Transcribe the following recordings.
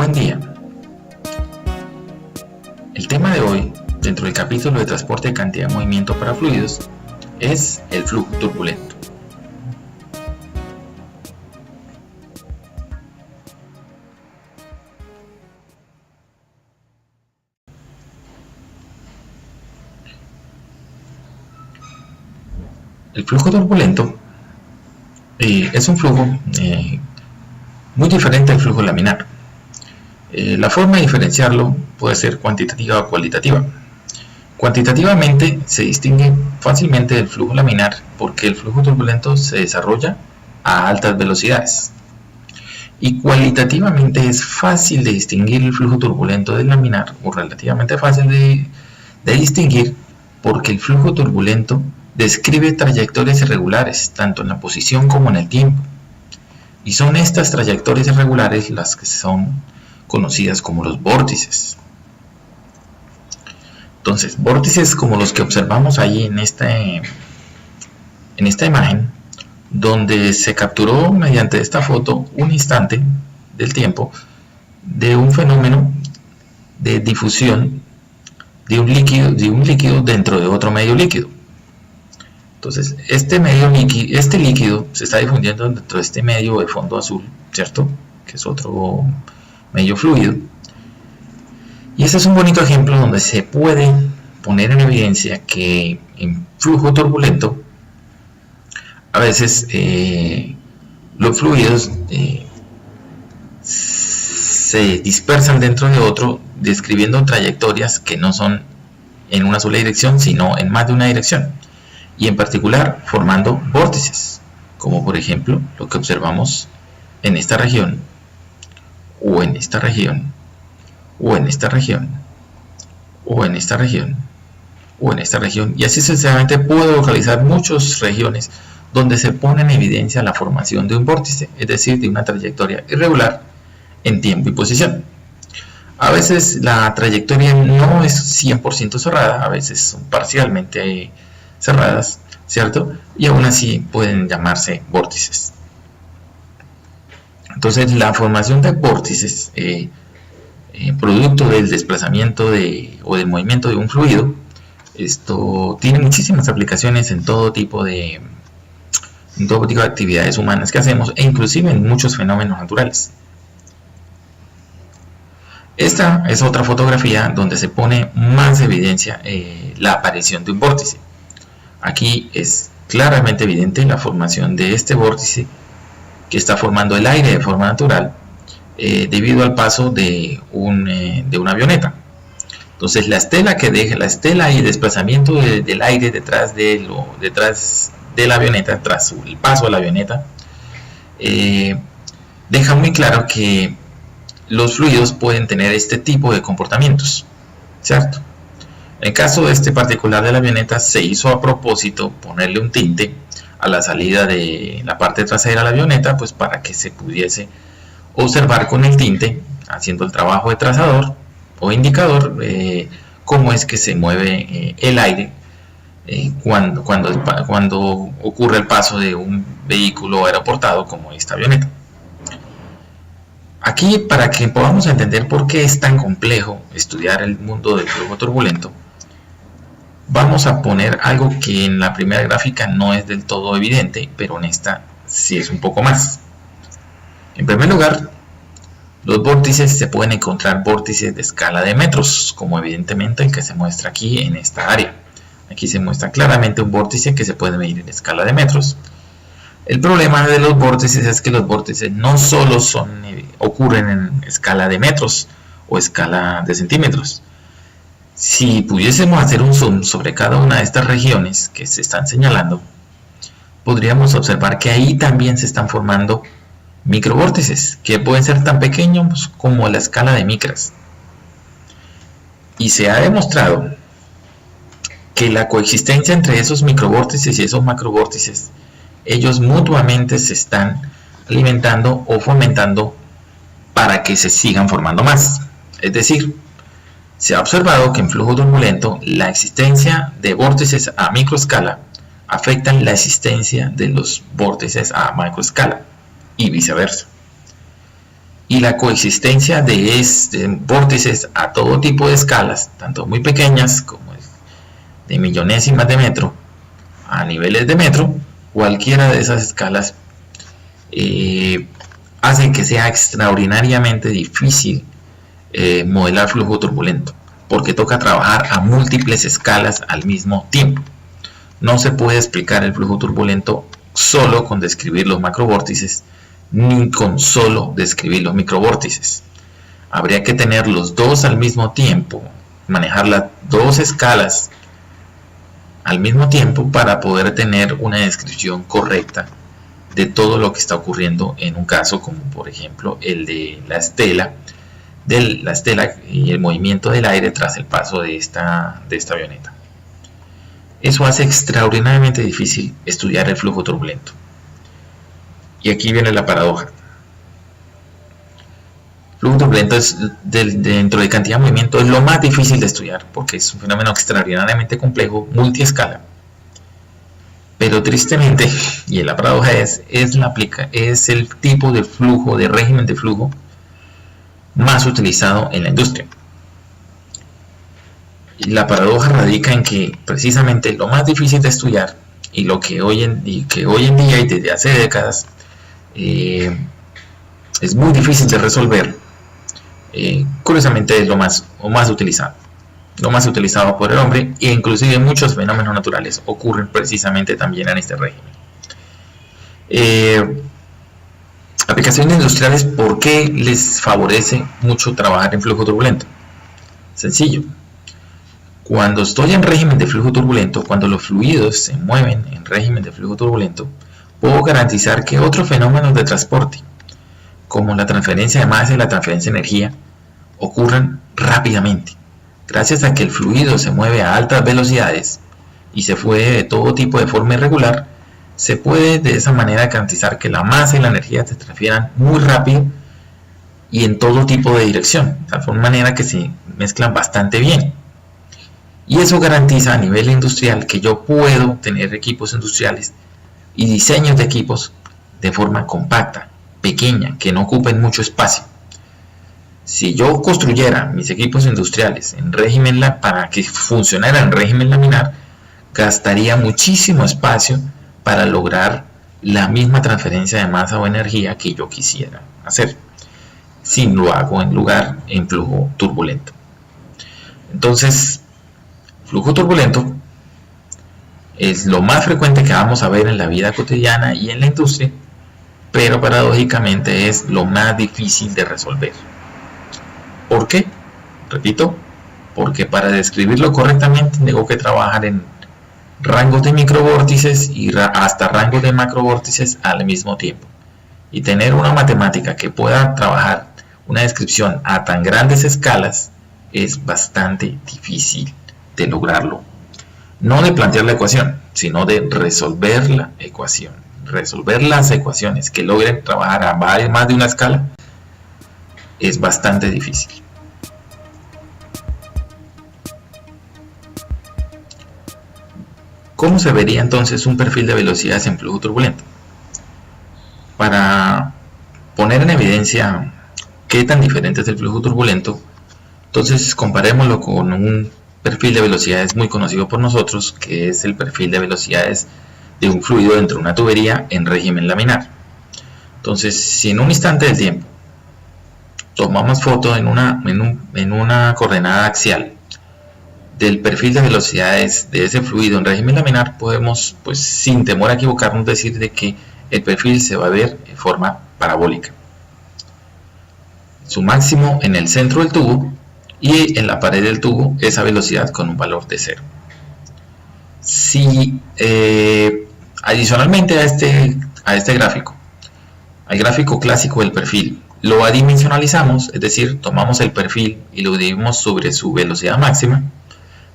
Buen día. El tema de hoy, dentro del capítulo de transporte de cantidad de movimiento para fluidos, es el flujo turbulento. El flujo turbulento es un flujo muy diferente al flujo laminar. La forma de diferenciarlo puede ser cuantitativa o cualitativa. Cuantitativamente se distingue fácilmente del flujo laminar porque el flujo turbulento se desarrolla a altas velocidades. Y cualitativamente es fácil de distinguir el flujo turbulento del laminar, o relativamente fácil de distinguir, porque el flujo turbulento describe trayectorias irregulares, tanto en la posición como en el tiempo. Y son estas trayectorias irregulares las que son conocidas como los vórtices. Entonces, vórtices como los que observamos ahí en esta imagen, donde se capturó mediante esta foto un instante del tiempo de un fenómeno de difusión de un líquido dentro de otro medio líquido. Entonces, este líquido se está difundiendo dentro de este medio de fondo azul, ¿cierto? Que es otro medio fluido. Y este es un bonito ejemplo donde se puede poner en evidencia que en flujo turbulento a veces los fluidos se dispersan dentro de otro, describiendo trayectorias que no son en una sola dirección, sino en más de una dirección, y en particular formando vórtices, como por ejemplo lo que observamos en esta región, o en esta región, o en esta región, o en esta región, o en esta región, y así sucesivamente puedo localizar muchas regiones donde se pone en evidencia la formación de un vórtice, es decir, de una trayectoria irregular en tiempo y posición. A veces la trayectoria no es 100% cerrada, a veces son parcialmente cerradas, ¿cierto? Y aún así pueden llamarse vórtices. Entonces, la formación de vórtices, producto del desplazamiento o del movimiento de un fluido, esto tiene muchísimas aplicaciones en todo tipo de actividades humanas que hacemos, e inclusive en muchos fenómenos naturales. Esta es otra fotografía donde se pone más evidencia la aparición de un vórtice. Aquí es claramente evidente la formación de este vórtice que está formando el aire de forma natural debido al paso de una avioneta. Entonces la estela y el desplazamiento del aire detrás de la avioneta, tras el paso de la avioneta, deja muy claro que los fluidos pueden tener este tipo de comportamientos, ¿cierto? En el caso de este particular de la avioneta, se hizo a propósito ponerle un tinte a la salida de la parte trasera de la avioneta, pues para que se pudiese observar con el tinte, haciendo el trabajo de trazador o indicador, cómo es que se mueve el aire cuando ocurre el paso de un vehículo aeroportado como esta avioneta. Aquí, para que podamos entender por qué es tan complejo estudiar el mundo del flujo turbulento, vamos a poner algo que en la primera gráfica no es del todo evidente, pero en esta sí es un poco más. En primer lugar, los vórtices se pueden encontrar vórtices de escala de metros, como evidentemente el que se muestra aquí en esta área. Aquí se muestra claramente un vórtice que se puede medir en escala de metros. El problema de los vórtices es que los vórtices no solo ocurren en escala de metros o escala de centímetros. Si pudiésemos hacer un zoom sobre cada una de estas regiones que se están señalando, podríamos observar que ahí también se están formando microvórtices, que pueden ser tan pequeños como la escala de micras. Y se ha demostrado que la coexistencia entre esos microvórtices y esos macrovórtices, ellos mutuamente se están alimentando o fomentando para que se sigan formando más. Es decir, se ha observado que en flujo turbulento la existencia de vórtices a microescala afectan la existencia de los vórtices a macroescala y viceversa. y la coexistencia de vórtices a todo tipo de escalas, tanto muy pequeñas como de millonésimas de metro a niveles de metro, cualquiera de esas escalas hace que sea extraordinariamente difícil modelar flujo turbulento, porque toca trabajar a múltiples escalas al mismo tiempo. No se puede explicar el flujo turbulento solo con describir los macrovórtices, ni con solo describir los microvórtices. Habría que tener los dos al mismo tiempo, manejar las dos escalas al mismo tiempo para poder tener una descripción correcta de todo lo que está ocurriendo en un caso como por ejemplo el de la estela y el movimiento del aire tras el paso de esta avioneta. Eso hace extraordinariamente difícil estudiar el flujo turbulento. Y aquí viene la paradoja. El flujo turbulento dentro de cantidad de movimiento es lo más difícil de estudiar porque es un fenómeno extraordinariamente complejo, multiescala. Pero tristemente, y la paradoja es el tipo de flujo, de régimen de flujo más utilizado en la industria. Y la paradoja radica en que precisamente lo más difícil de estudiar y lo que hoy en día y desde hace décadas es muy difícil de resolver, curiosamente es lo más utilizado por el hombre, e inclusive muchos fenómenos naturales ocurren precisamente también en este régimen. Aplicaciones industriales, ¿por qué les favorece mucho trabajar en flujo turbulento? Sencillo. Cuando estoy en régimen de flujo turbulento, cuando los fluidos se mueven en régimen de flujo turbulento, puedo garantizar que otros fenómenos de transporte, como la transferencia de masa y la transferencia de energía, ocurran rápidamente. Gracias a que el fluido se mueve a altas velocidades y se mueve de todo tipo de forma irregular, se puede de esa manera garantizar que la masa y la energía se transfieran muy rápido y en todo tipo de dirección, de tal manera que se mezclan bastante bien. Y eso garantiza a nivel industrial que yo puedo tener equipos industriales y diseños de equipos de forma compacta, pequeña, que no ocupen mucho espacio. Si yo construyera mis equipos industriales en régimen para que funcionaran en régimen laminar, gastaría muchísimo espacio para lograr la misma transferencia de masa o energía que yo quisiera hacer, si lo hago en flujo turbulento. Entonces, flujo turbulento es lo más frecuente que vamos a ver en la vida cotidiana y en la industria, pero paradójicamente es lo más difícil de resolver. ¿Por qué? Repito, porque para describirlo correctamente tengo que trabajar en rangos de microvórtices y hasta rangos de macrovórtices al mismo tiempo. Y tener una matemática que pueda trabajar una descripción a tan grandes escalas es bastante difícil de lograrlo. No de plantear la ecuación, sino de resolver la ecuación. Resolver las ecuaciones que logren trabajar a más de una escala es bastante difícil. ¿Cómo se vería entonces un perfil de velocidades en flujo turbulento? Para poner en evidencia qué tan diferente es el flujo turbulento, entonces comparémoslo con un perfil de velocidades muy conocido por nosotros, que es el perfil de velocidades de un fluido dentro de una tubería en régimen laminar. Entonces, si en un instante del tiempo tomamos foto en una coordenada axial del perfil de velocidades de ese fluido en régimen laminar, podemos, pues sin temor a equivocarnos, decir de que el perfil se va a ver en forma parabólica. Su máximo en el centro del tubo y en la pared del tubo esa velocidad con un valor de 0. Si adicionalmente a este gráfico, al gráfico clásico del perfil, lo adimensionalizamos, es decir, tomamos el perfil y lo dividimos sobre su velocidad máxima,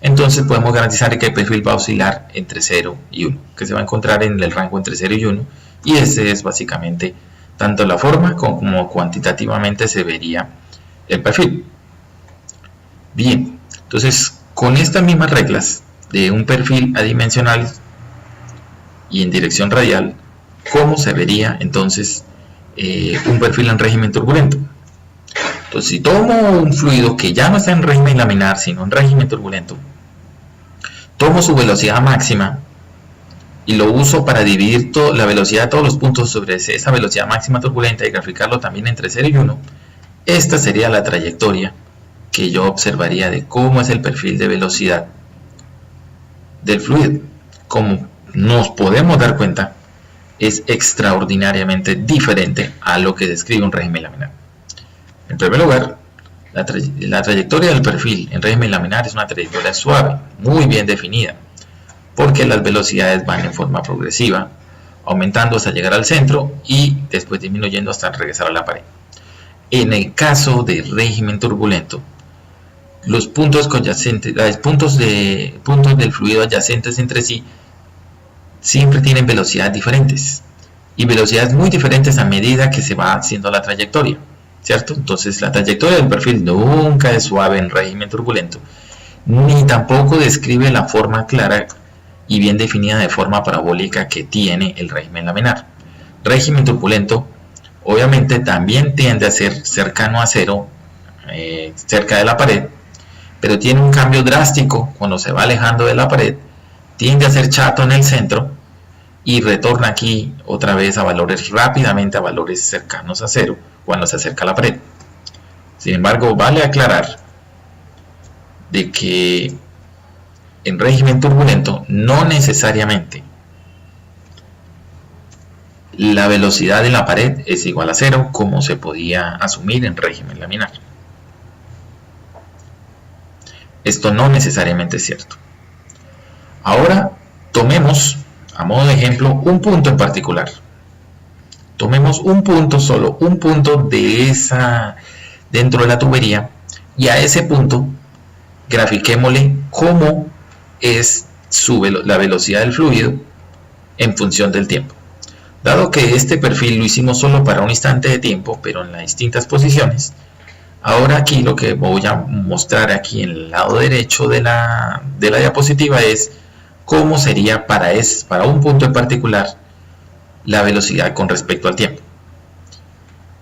entonces podemos garantizar que el perfil va a oscilar entre 0 y 1, que se va a encontrar en el rango entre 0 y 1, y ese es básicamente tanto la forma como cuantitativamente se vería el perfil. Bien, entonces con estas mismas reglas de un perfil adimensional y en dirección radial, ¿cómo se vería entonces un perfil en régimen turbulento? Entonces, si tomo un fluido que ya no está en régimen laminar, sino en régimen turbulento, tomo su velocidad máxima y lo uso para dividir la velocidad de todos los puntos sobre esa velocidad máxima turbulenta y graficarlo también entre 0 y 1, esta sería la trayectoria que yo observaría de cómo es el perfil de velocidad del fluido. Como nos podemos dar cuenta, es extraordinariamente diferente a lo que describe un régimen laminar. En primer lugar, la trayectoria del perfil en régimen laminar es una trayectoria suave, muy bien definida, porque las velocidades van en forma progresiva, aumentando hasta llegar al centro y después disminuyendo hasta regresar a la pared. En el caso de régimen turbulento, los puntos adyacentes, los puntos del fluido adyacentes entre sí siempre tienen velocidades diferentes y velocidades muy diferentes a medida que se va haciendo la trayectoria, ¿cierto? Entonces la trayectoria del perfil nunca es suave en régimen turbulento, ni tampoco describe la forma clara y bien definida de forma parabólica que tiene el régimen laminar. Régimen turbulento obviamente también tiende a ser cercano a cero, cerca de la pared, pero tiene un cambio drástico cuando se va alejando de la pared, tiende a ser chato en el centro y retorna aquí otra vez a valores rápidamente a valores cercanos a cero cuando se acerca a la pared. Sin embargo, vale aclarar de que en régimen turbulento no necesariamente la velocidad de la pared es igual a cero como se podía asumir en régimen laminar. Esto no necesariamente es cierto. Ahora tomemos, a modo de ejemplo, un punto en particular. Tomemos un punto, solo un punto de dentro de la tubería, y a ese punto grafiquémosle cómo es la velocidad del fluido en función del tiempo. Dado que este perfil lo hicimos solo para un instante de tiempo, pero en las distintas posiciones, ahora aquí lo que voy a mostrar aquí en el lado derecho de la diapositiva es cómo sería para un punto en particular la velocidad con respecto al tiempo.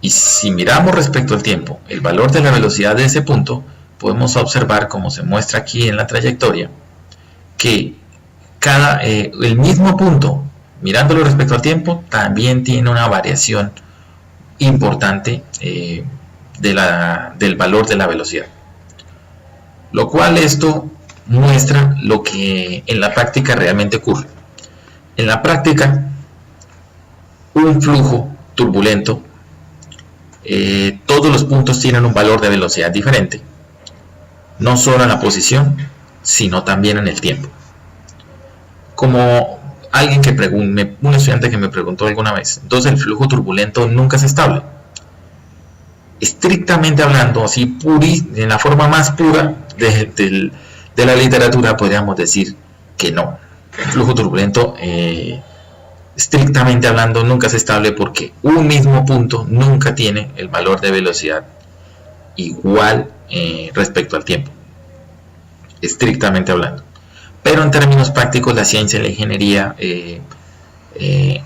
Y si miramos respecto al tiempo el valor de la velocidad de ese punto, podemos observar, como se muestra aquí en la trayectoria, que el mismo punto, mirándolo respecto al tiempo, también tiene una variación importante del valor de la velocidad. Lo cual esto muestra lo que en la práctica realmente ocurre. En la práctica, un flujo turbulento, todos los puntos tienen un valor de velocidad diferente, no solo en la posición, sino también en el tiempo. Como un estudiante que me preguntó alguna vez, entonces el flujo turbulento nunca es estable. Estrictamente hablando, así en la forma más pura de la literatura, podríamos decir que no. El flujo turbulento, estrictamente hablando, nunca es estable porque un mismo punto nunca tiene el valor de velocidad igual respecto al tiempo, estrictamente hablando. Pero en términos prácticos, la ciencia y la ingeniería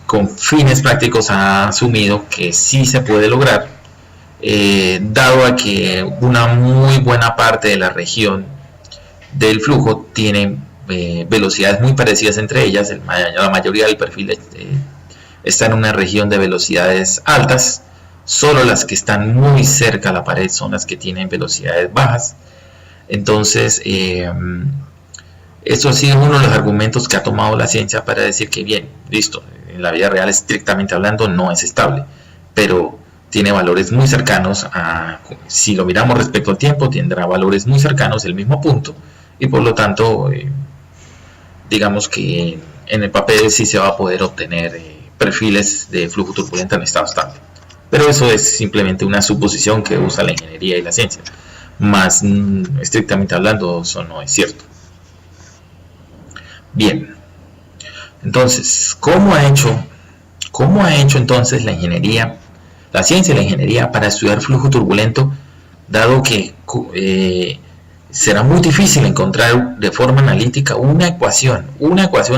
con fines prácticos ha asumido que sí se puede lograr, dado a que una muy buena parte de la región del flujo tiene velocidades muy parecidas entre ellas. La mayoría del perfil está en una región de velocidades altas, solo las que están muy cerca a la pared son las que tienen velocidades bajas. Entonces, eso ha sido uno de los argumentos que ha tomado la ciencia para decir que bien, listo, en la vida real estrictamente hablando no es estable, pero tiene valores muy cercanos si lo miramos respecto al tiempo, tendrá valores muy cercanos del mismo punto, y por lo tanto, digamos que en el papel sí se va a poder obtener perfiles de flujo turbulento en estado estable. Pero eso es simplemente una suposición que usa la ingeniería y la ciencia, más estrictamente hablando eso no es cierto. Bien, entonces, ¿cómo ha hecho entonces la ciencia y la ingeniería para estudiar flujo turbulento, dado que será muy difícil encontrar de forma analítica una ecuación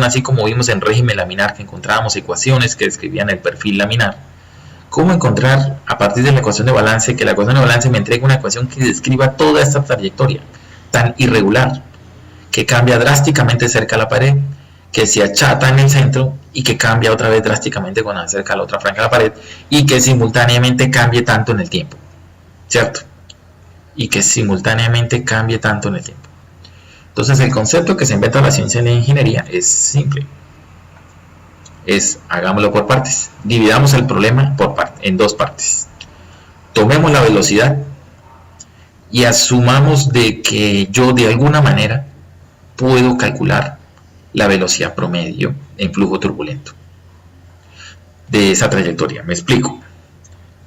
así como vimos en régimen laminar, que encontrábamos ecuaciones que describían el perfil laminar? ¿Cómo encontrar a partir de la ecuación de balance que la ecuación de balance me entregue una ecuación que describa toda esta trayectoria tan irregular, que cambia drásticamente cerca a la pared, que se achata en el centro y que cambia otra vez drásticamente cuando se acerca a la otra franja de la pared y que simultáneamente cambie tanto en el tiempo, ¿cierto? Y que simultáneamente cambie tanto en el tiempo. Entonces el concepto que se inventa la ciencia de la ingeniería es simple. Hagámoslo por partes. Dividamos el problema en dos partes. Tomemos la velocidad y asumamos de que yo de alguna manera puedo calcular la velocidad promedio en flujo turbulento de esa trayectoria. Me explico.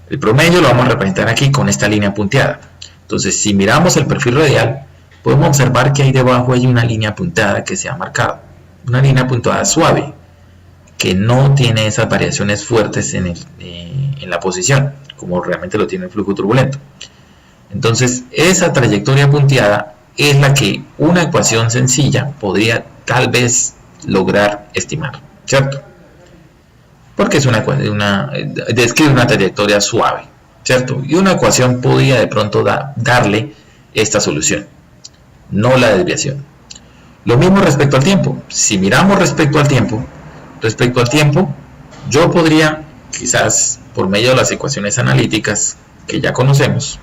El promedio lo vamos a representar aquí con esta línea punteada. Entonces, si miramos el perfil radial, podemos observar que ahí debajo hay una línea punteada que se ha marcado. Una línea punteada suave, que no tiene esas variaciones fuertes en la posición, como realmente lo tiene el flujo turbulento. Entonces, esa trayectoria punteada es la que una ecuación sencilla podría tal vez lograr estimar, ¿cierto? Porque es describe una trayectoria suave, ¿cierto? Y una ecuación podría de pronto darle esta solución, no la desviación. Lo mismo respecto al tiempo. Si miramos respecto al tiempo, yo podría, quizás por medio de las ecuaciones analíticas que ya conocemos,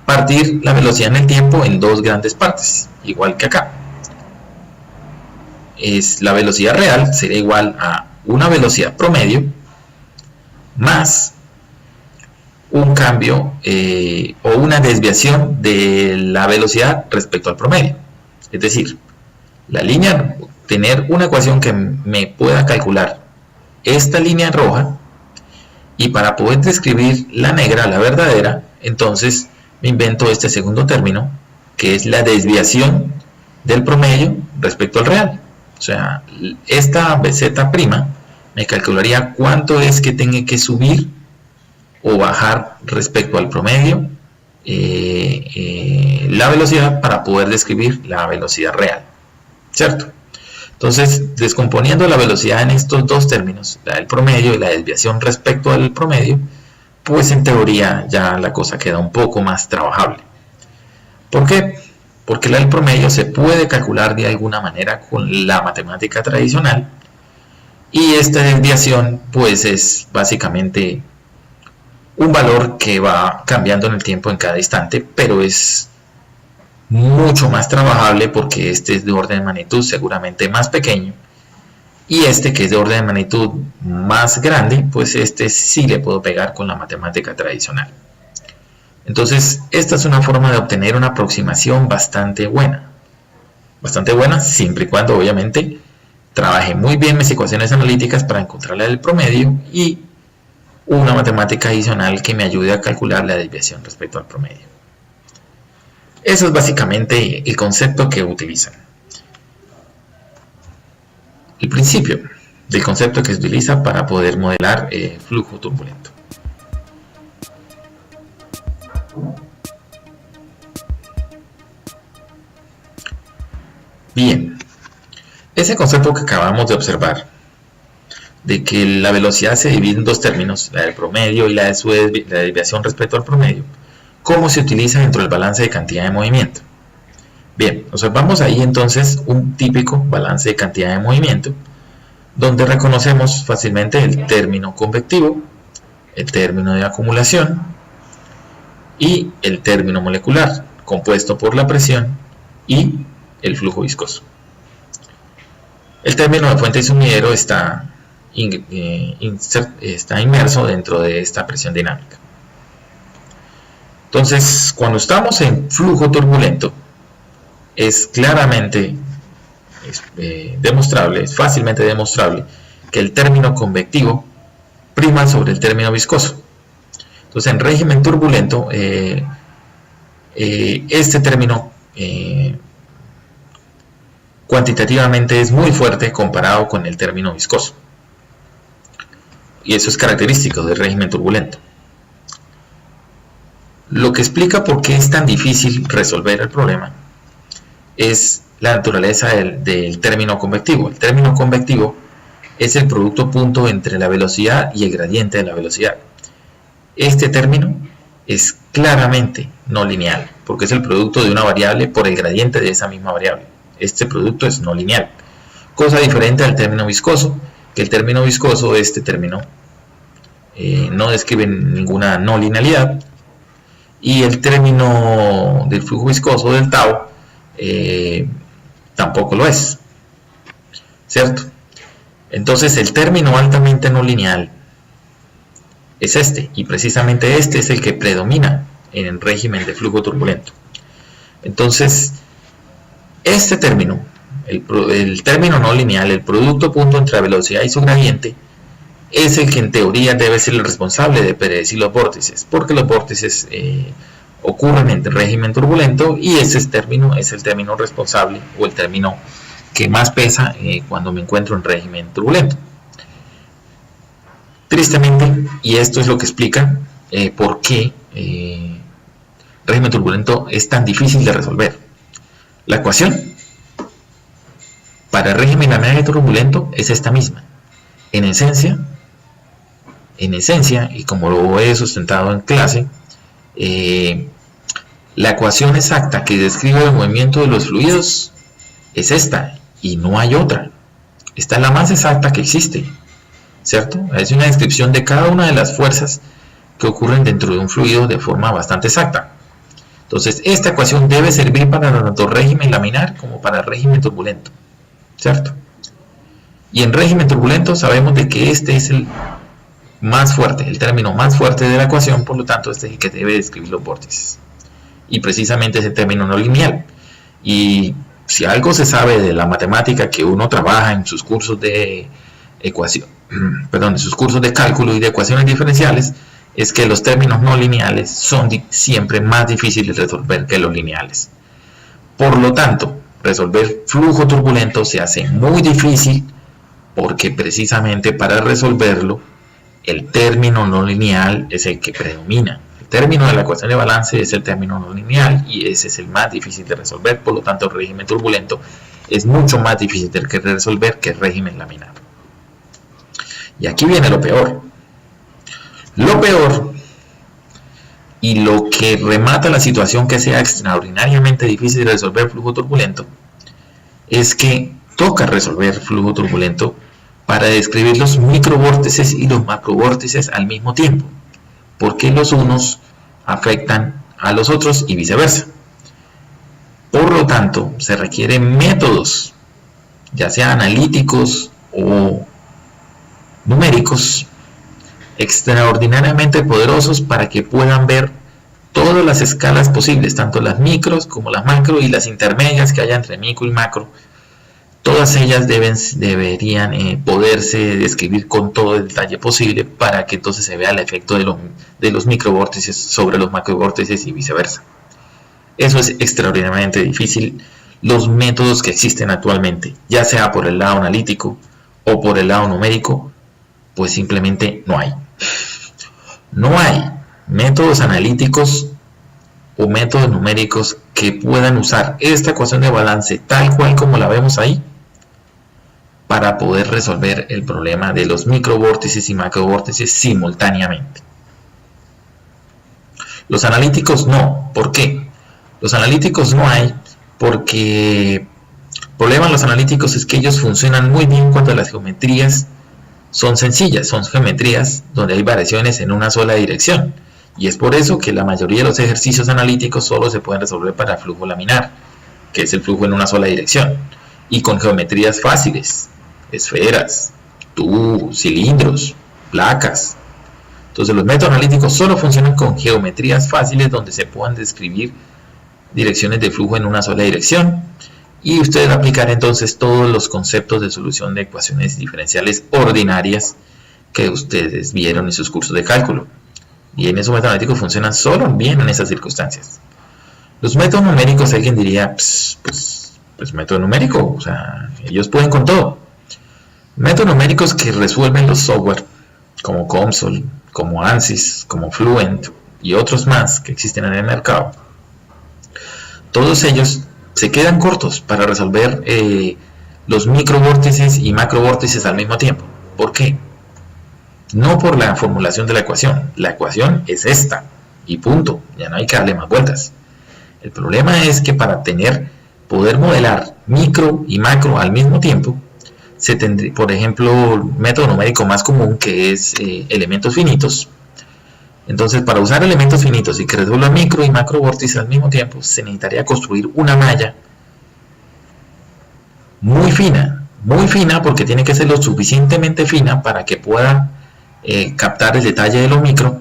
partir la velocidad en el tiempo en dos grandes partes, igual que acá. La velocidad real sería igual a una velocidad promedio más un cambio o una desviación de la velocidad respecto al promedio. Es decir, tener una ecuación que me pueda calcular esta línea roja, y para poder describir la negra, la verdadera, entonces me invento este segundo término, que es la desviación del promedio respecto al real. O sea, esta z' me calcularía cuánto es que tenga que subir o bajar respecto al promedio la velocidad para poder describir la velocidad real, ¿cierto? Entonces, descomponiendo la velocidad en estos dos términos, la del promedio y la desviación respecto al promedio, pues en teoría ya la cosa queda un poco más trabajable. ¿Por qué? Porque la del promedio se puede calcular de alguna manera con la matemática tradicional, y esta desviación pues es básicamente un valor que va cambiando en el tiempo en cada instante, pero es mucho más trabajable porque este es de orden de magnitud seguramente más pequeño, y este que es de orden de magnitud más grande, pues este sí le puedo pegar con la matemática tradicional. Entonces esta es una forma de obtener una aproximación bastante buena siempre y cuando obviamente trabaje muy bien mis ecuaciones analíticas para encontrar el promedio y una matemática adicional que me ayude a calcular la desviación respecto al promedio. Eso es básicamente el concepto que utilizan. El principio del concepto que se utiliza para poder modelar flujo turbulento. Bien, ese concepto que acabamos de observar, de que la velocidad se divide en dos términos, la del promedio y la desviación respecto al promedio, ¿cómo se utiliza dentro del balance de cantidad de movimiento? Bien, observamos ahí entonces un típico balance de cantidad de movimiento, donde reconocemos fácilmente el término convectivo, el término de acumulación y el término molecular, compuesto por la presión y el flujo viscoso. El término de fuente y sumidero está inmerso dentro de esta presión dinámica. Entonces, cuando estamos en flujo turbulento, es claramente demostrable, es fácilmente demostrable que el término convectivo prima sobre el término viscoso. Entonces, en régimen turbulento, este término cuantitativamente es muy fuerte comparado con el término viscoso. Y eso es característico del régimen turbulento. Lo que explica por qué es tan difícil resolver el problema es la naturaleza del término convectivo. El término convectivo es el producto punto entre la velocidad y el gradiente de la velocidad. Este término es claramente no lineal, porque es el producto de una variable por el gradiente de esa misma variable. Este producto es no lineal. Cosa diferente al término viscoso, que el término viscoso, este término, no describe ninguna no linealidad, y el término del flujo viscoso del tau tampoco lo es, ¿cierto? Entonces el término altamente no lineal es este, y precisamente este es el que predomina en el régimen de flujo turbulento. Entonces, este término, el término no lineal, el producto punto entre la velocidad y su gradiente, es el que en teoría debe ser el responsable de predecir los vórtices, porque los vórtices ocurren en el régimen turbulento y ese término es el término responsable o el término que más pesa cuando me encuentro en régimen turbulento. Tristemente, y esto es lo que explica por qué régimen turbulento es tan difícil de resolver. La ecuación para el régimen laminar turbulento es esta misma. En esencia, y como lo he sustentado en clase, la ecuación exacta que describe el movimiento de los fluidos es esta y no hay otra. Esta es la más exacta que existe, ¿cierto? Es una descripción de cada una de las fuerzas que ocurren dentro de un fluido de forma bastante exacta. Entonces, esta ecuación debe servir para tanto régimen laminar como para el régimen turbulento, ¿cierto? Y en régimen turbulento sabemos de que este es el más fuerte, el término más fuerte de la ecuación, por lo tanto este es el que debe describir los vórtices. Y precisamente ese término no lineal. Y si algo se sabe de la matemática que uno trabaja en sus cursos de en sus cursos de cálculo y de ecuaciones diferenciales, es que los términos no lineales son siempre más difíciles de resolver que los lineales. Por lo tanto, resolver flujo turbulento se hace muy difícil porque precisamente para resolverlo el término no lineal es el que predomina. El término de la ecuación de balance es el término no lineal y ese es el más difícil de resolver. Por lo tanto, el régimen turbulento es mucho más difícil de resolver que el régimen laminar. Y aquí viene lo peor. Lo peor y lo que remata la situación que sea extraordinariamente difícil de resolver flujo turbulento es que toca resolver flujo turbulento para describir los microvórtices y los macrovórtices al mismo tiempo, porque los unos afectan a los otros y viceversa. Por lo tanto, se requieren métodos, ya sea analíticos o numéricos, extraordinariamente poderosos para que puedan ver todas las escalas posibles, tanto las micros como las macro y las intermedias que haya entre micro y macro. Todas ellas deberían poderse describir con todo el detalle posible para que entonces se vea el efecto de los microvórtices sobre los macrovórtices y viceversa. Eso es extraordinariamente difícil. Los métodos que existen actualmente, ya sea por el lado analítico o por el lado numérico, pues simplemente no hay. No hay métodos analíticos o métodos numéricos que puedan usar esta ecuación de balance tal cual como la vemos ahí para poder resolver el problema de los microvórtices y macrovórtices simultáneamente. Los analíticos no. ¿Por qué? Los analíticos no hay porque el problema de los analíticos es que ellos funcionan muy bien cuando las geometrías son sencillas, son geometrías donde hay variaciones en una sola dirección. Y es por eso que la mayoría de los ejercicios analíticos solo se pueden resolver para flujo laminar, que es el flujo en una sola dirección, y con geometrías fáciles, esferas, tubos, cilindros, placas. Entonces los métodos analíticos solo funcionan con geometrías fáciles donde se puedan describir direcciones de flujo en una sola dirección, y ustedes aplicar entonces todos los conceptos de solución de ecuaciones diferenciales ordinarias que ustedes vieron en sus cursos de cálculo. Y en esos métodos analíticos funcionan solo bien en esas circunstancias. Los métodos numéricos, alguien diría, pues método numérico, o sea, ellos pueden con todo. Métodos numéricos que resuelven los software, como COMSOL, como ANSYS, como Fluent y otros más que existen en el mercado. Todos ellos se quedan cortos para resolver los microvórtices y macrovórtices al mismo tiempo. ¿Por qué? No por la formulación de la ecuación es esta, y punto, ya no hay que darle más vueltas. El problema es que para poder modelar micro y macro al mismo tiempo, se tendría, por ejemplo, el método numérico más común, que es elementos finitos. Entonces, para usar elementos finitos y que resuelvan micro y macro vórtices al mismo tiempo, se necesitaría construir una malla muy fina porque tiene que ser lo suficientemente fina para que pueda captar el detalle de lo micro,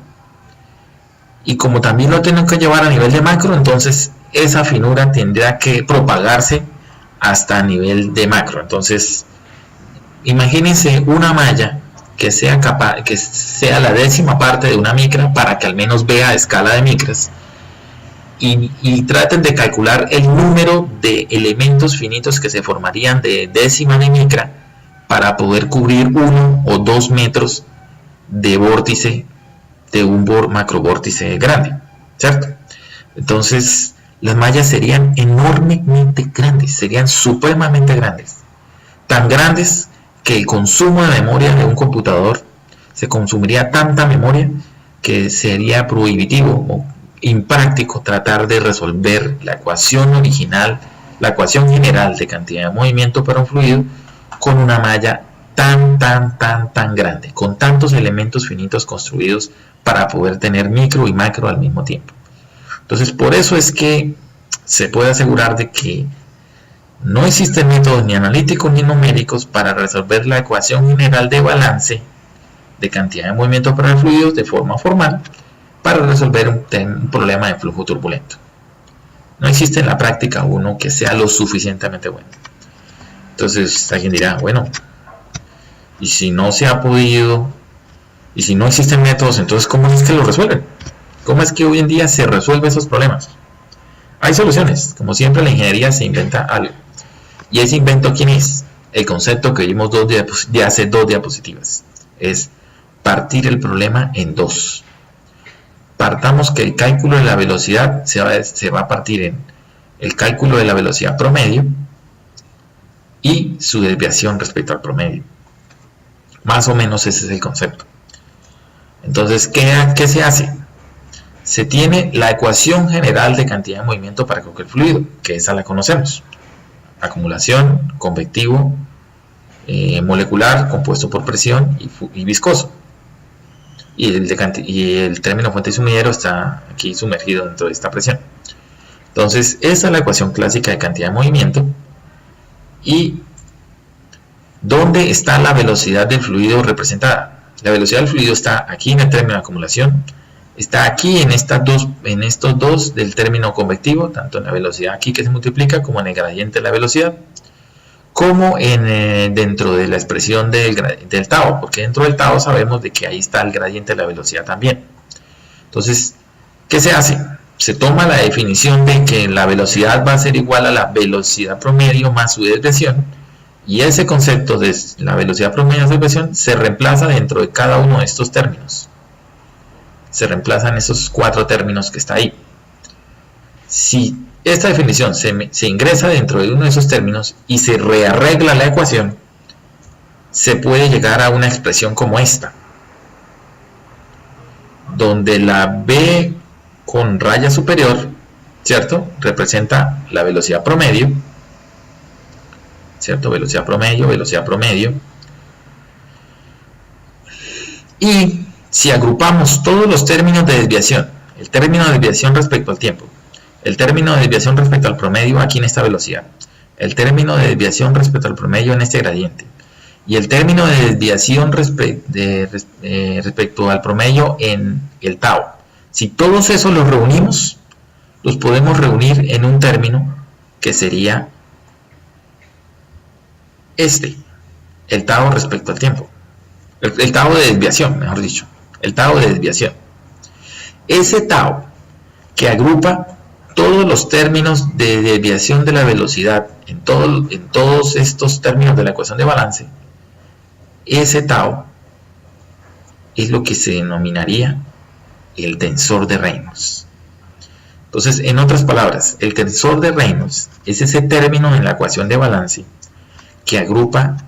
y como también lo tienen que llevar a nivel de macro, entonces esa finura tendrá que propagarse hasta a nivel de macro. Entonces, imagínense una malla que sea la 10ª parte de una micra, para que al menos vea a escala de micras, y traten de calcular el número de elementos finitos que se formarían de décima de micra para poder cubrir 1 o 2 metros de vórtice de un macrovórtice grande, ¿cierto? Entonces las mallas serían enormemente grandes, serían supremamente grandes, tan grandes que el consumo de memoria de un computador, se consumiría tanta memoria que sería prohibitivo o impráctico tratar de resolver la ecuación original, la ecuación general de cantidad de movimiento para un fluido, con una malla tan grande, con tantos elementos finitos construidos para poder tener micro y macro al mismo tiempo. Entonces, por eso es que se puede asegurar de que no existen métodos ni analíticos ni numéricos para resolver la ecuación general de balance de cantidad de movimiento para fluidos de forma formal para resolver un problema de flujo turbulento. No existe en la práctica uno que sea lo suficientemente bueno. Entonces alguien dirá, bueno, y si no se ha podido, y si no existen métodos, entonces ¿cómo es que lo resuelven? ¿Cómo es que hoy en día se resuelven esos problemas? Hay soluciones. Como siempre, la ingeniería se inventa algo. ¿Y ese invento quién es? El concepto que vimos de hace 2 diapositivas. Es partir el problema en 2. Partamos que el cálculo de la velocidad se va a partir en el cálculo de la velocidad promedio y su desviación respecto al promedio. Más o menos ese es el concepto. Entonces, ¿qué se hace? Se tiene la ecuación general de cantidad de movimiento para cualquier fluido, que esa la conocemos. Acumulación, convectivo, molecular, compuesto por presión y viscoso. Y el término fuente y sumidero está aquí sumergido dentro de esta presión. Entonces, esa es la ecuación clásica de cantidad de movimiento. ¿Y dónde está la velocidad del fluido representada? La velocidad del fluido está aquí en el término de acumulación, está aquí en estos dos del término convectivo, tanto en la velocidad aquí que se multiplica como en el gradiente de la velocidad, como dentro de la expresión del tau, porque dentro del tau sabemos de que ahí está el gradiente de la velocidad también. Entonces, ¿qué se hace? Se toma la definición de que la velocidad va a ser igual a la velocidad promedio más su desviación, y ese concepto de la velocidad promedio más desviación se reemplaza dentro de cada uno de estos términos. Se reemplazan esos 4 términos que está ahí. Si esta definición se ingresa dentro de uno de esos términos y se rearregla la ecuación, se puede llegar a una expresión como esta, donde la B con raya superior, ¿cierto?, representa la velocidad promedio, ¿cierto? Velocidad promedio. Y si agrupamos todos los términos de desviación, el término de desviación respecto al tiempo, el término de desviación respecto al promedio aquí en esta velocidad, el término de desviación respecto al promedio en este gradiente, y el término de desviación respecto al promedio en el tau, si todos esos los reunimos, los podemos reunir en un término que sería el tau respecto al tiempo, el tau de desviación, mejor dicho, el tau de desviación. Ese tau que agrupa todos los términos de desviación de la velocidad en todos estos términos de la ecuación de balance, ese tau es lo que se denominaría el tensor de Reynolds. Entonces, en otras palabras, el tensor de Reynolds es ese término en la ecuación de balance que agrupa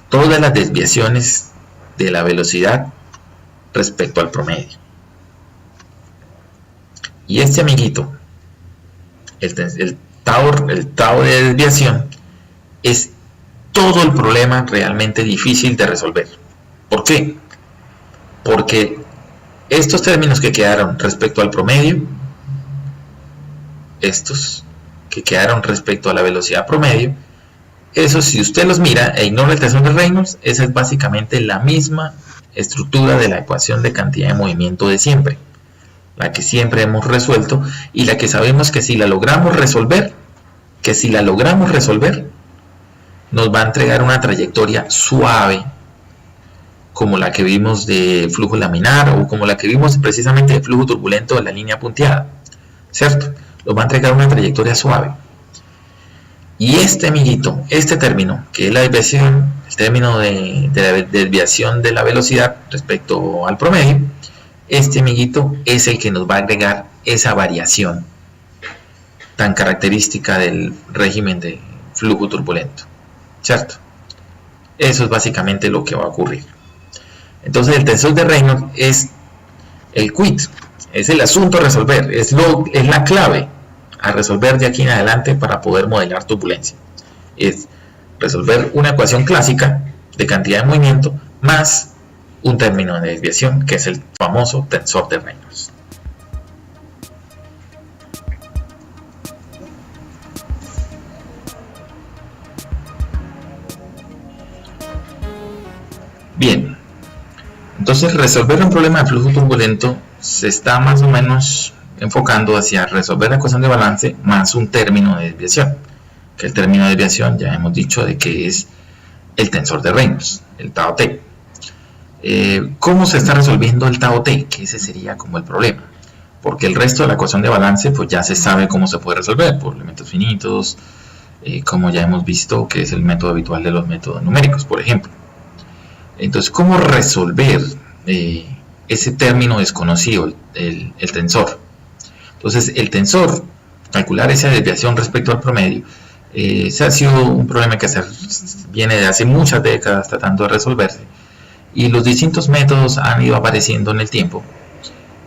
todas las desviaciones de la velocidad respecto al promedio. Y este amiguito, el tau de desviación, es todo el problema realmente difícil de resolver. ¿Por qué? Porque estos términos que quedaron respecto al promedio, estos que quedaron respecto a la velocidad promedio, eso, si usted los mira e ignora el tensor de Reynolds, esa es básicamente la misma estructura de la ecuación de cantidad de movimiento de siempre, la que siempre hemos resuelto y la que sabemos que si la logramos resolver, nos va a entregar una trayectoria suave, como la que vimos de flujo laminar o como la que vimos precisamente de flujo turbulento de la línea punteada, ¿cierto? Nos va a entregar una trayectoria suave. Y este amiguito, este término, que es la desviación, el término de la desviación de la velocidad respecto al promedio, este amiguito es el que nos va a agregar esa variación tan característica del régimen de flujo turbulento, ¿cierto? Eso es básicamente lo que va a ocurrir. Entonces el tensor de Reynolds es el quid, es el asunto a resolver, es la clave a resolver de aquí en adelante para poder modelar turbulencia. Es resolver una ecuación clásica de cantidad de movimiento más un término de desviación, que es el famoso tensor de Reynolds. Bien, entonces resolver un problema de flujo turbulento se está más o menos enfocando hacia resolver la ecuación de balance más un término de desviación, que el término de desviación ya hemos dicho de que es el tensor de Reynolds, el tau T. ¿Cómo se está resolviendo el tau T? Que ese sería como el problema, porque el resto de la ecuación de balance pues ya se sabe cómo se puede resolver por elementos finitos, como ya hemos visto que es el método habitual de los métodos numéricos, por ejemplo. Entonces, ¿cómo resolver ese término desconocido, el tensor? Entonces, el tensor, calcular esa desviación respecto al promedio, ese ha sido un problema que viene de hace muchas décadas tratando de resolverse, y los distintos métodos han ido apareciendo en el tiempo,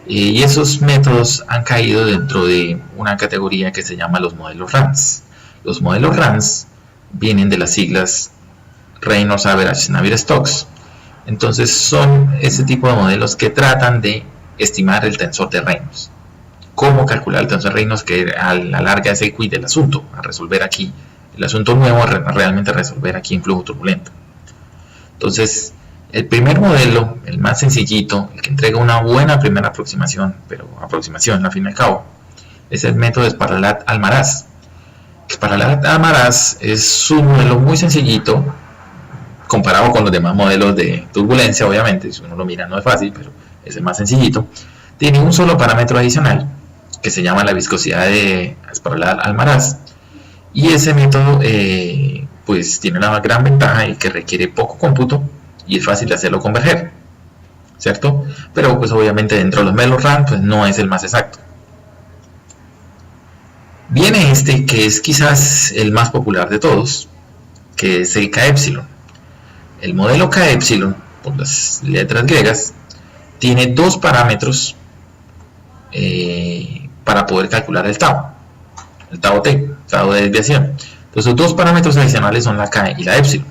y esos métodos han caído dentro de una categoría que se llama los modelos RANS. Los modelos RANS vienen de las siglas Reynolds Average Navier-Stokes. Entonces son ese tipo de modelos que tratan de estimar el tensor de Reynolds. ¿Cómo calcular el tensor de Reynolds? Que a la larga es el quid del asunto, a resolver aquí. El asunto nuevo es realmente resolver aquí en flujo turbulento. Entonces, el primer modelo, el más sencillito, el que entrega una buena primera aproximación, pero aproximación al fin y al cabo, es el método de Sparralat-Almaraz. Sparralat-Almaraz es un modelo muy sencillito, comparado con los demás modelos de turbulencia, obviamente, si uno lo mira no es fácil, pero es el más sencillito. Tiene un solo parámetro adicional, que se llama la viscosidad de Sparralat-Almaraz, y ese método pues tiene una gran ventaja y que requiere poco cómputo y es fácil de hacerlo converger, ¿cierto? Pero pues obviamente dentro de los modelos RAND pues no es el más exacto. Viene este que es quizás el más popular de todos, que es el K-epsilon. El modelo K-epsilon, por las letras griegas, tiene dos parámetros para poder calcular el tau T, tau de desviación. Entonces, los dos parámetros adicionales son la K y la epsilon.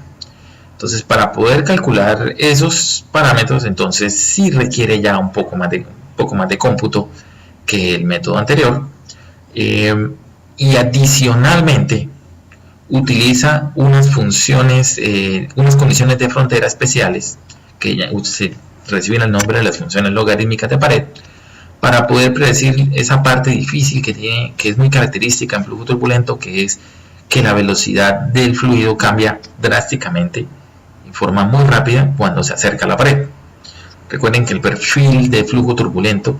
Entonces, para poder calcular esos parámetros, entonces sí requiere ya un poco más de cómputo que el método anterior. Y adicionalmente utiliza unas funciones, unas condiciones de frontera especiales que ya se reciben el nombre de las funciones logarítmicas de pared, para poder predecir esa parte difícil que tiene, que es muy característica en flujo turbulento, que es que la velocidad del fluido cambia drásticamente en forma muy rápida cuando se acerca a la pared. Recuerden que el perfil de flujo turbulento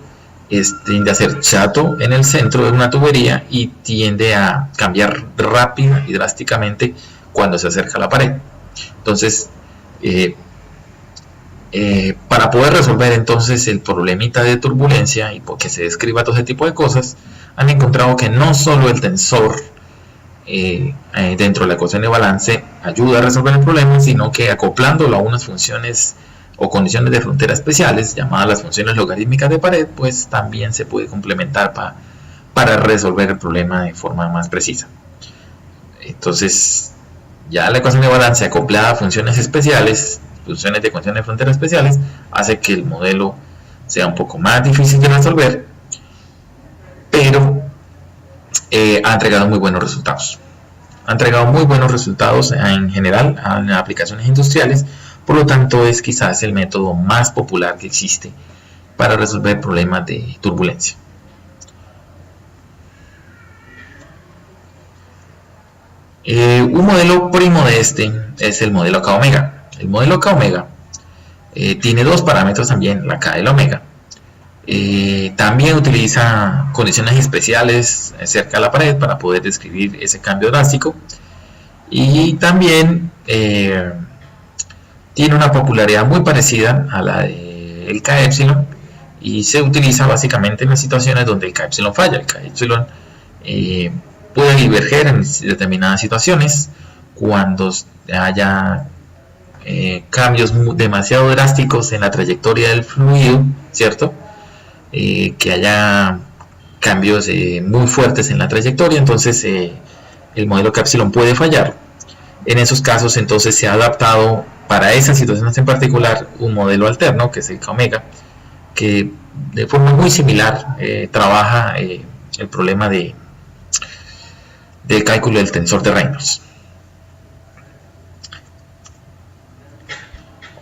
tiende a ser chato en el centro de una tubería y tiende a cambiar rápida y drásticamente cuando se acerca a la pared. Entonces, para poder resolver entonces el problemita de turbulencia y porque se describa todo ese tipo de cosas, han encontrado que no solo el tensor dentro de la ecuación de balance ayuda a resolver el problema, sino que acoplándolo a unas funciones o condiciones de frontera especiales, llamadas las funciones logarítmicas de pared, pues también se puede complementar para resolver el problema de forma más precisa. Entonces, ya la ecuación de balance acoplada a funciones especiales, funciones de condiciones de frontera especiales, hace que el modelo sea un poco más difícil de resolver, pero ha entregado muy buenos resultados. Ha entregado muy buenos resultados en general en aplicaciones industriales, por lo tanto es quizás el método más popular que existe para resolver problemas de turbulencia. Un modelo primo de este es el modelo K-omega. El modelo K-omega tiene dos parámetros también, la K y la omega. También utiliza condiciones especiales cerca de la pared para poder describir ese cambio drástico, y también tiene una popularidad muy parecida a la del K epsilon, y se utiliza básicamente en las situaciones donde el K epsilon falla. El K epsilon puede diverger en determinadas situaciones cuando haya cambios demasiado drásticos en la trayectoria del fluido, ¿cierto? Que haya cambios muy fuertes en la trayectoria, entonces el modelo K epsilon puede fallar. En esos casos entonces se ha adaptado para esas situaciones en particular un modelo alterno, que es el K omega, que de forma muy similar trabaja el problema del cálculo del tensor de Reynolds.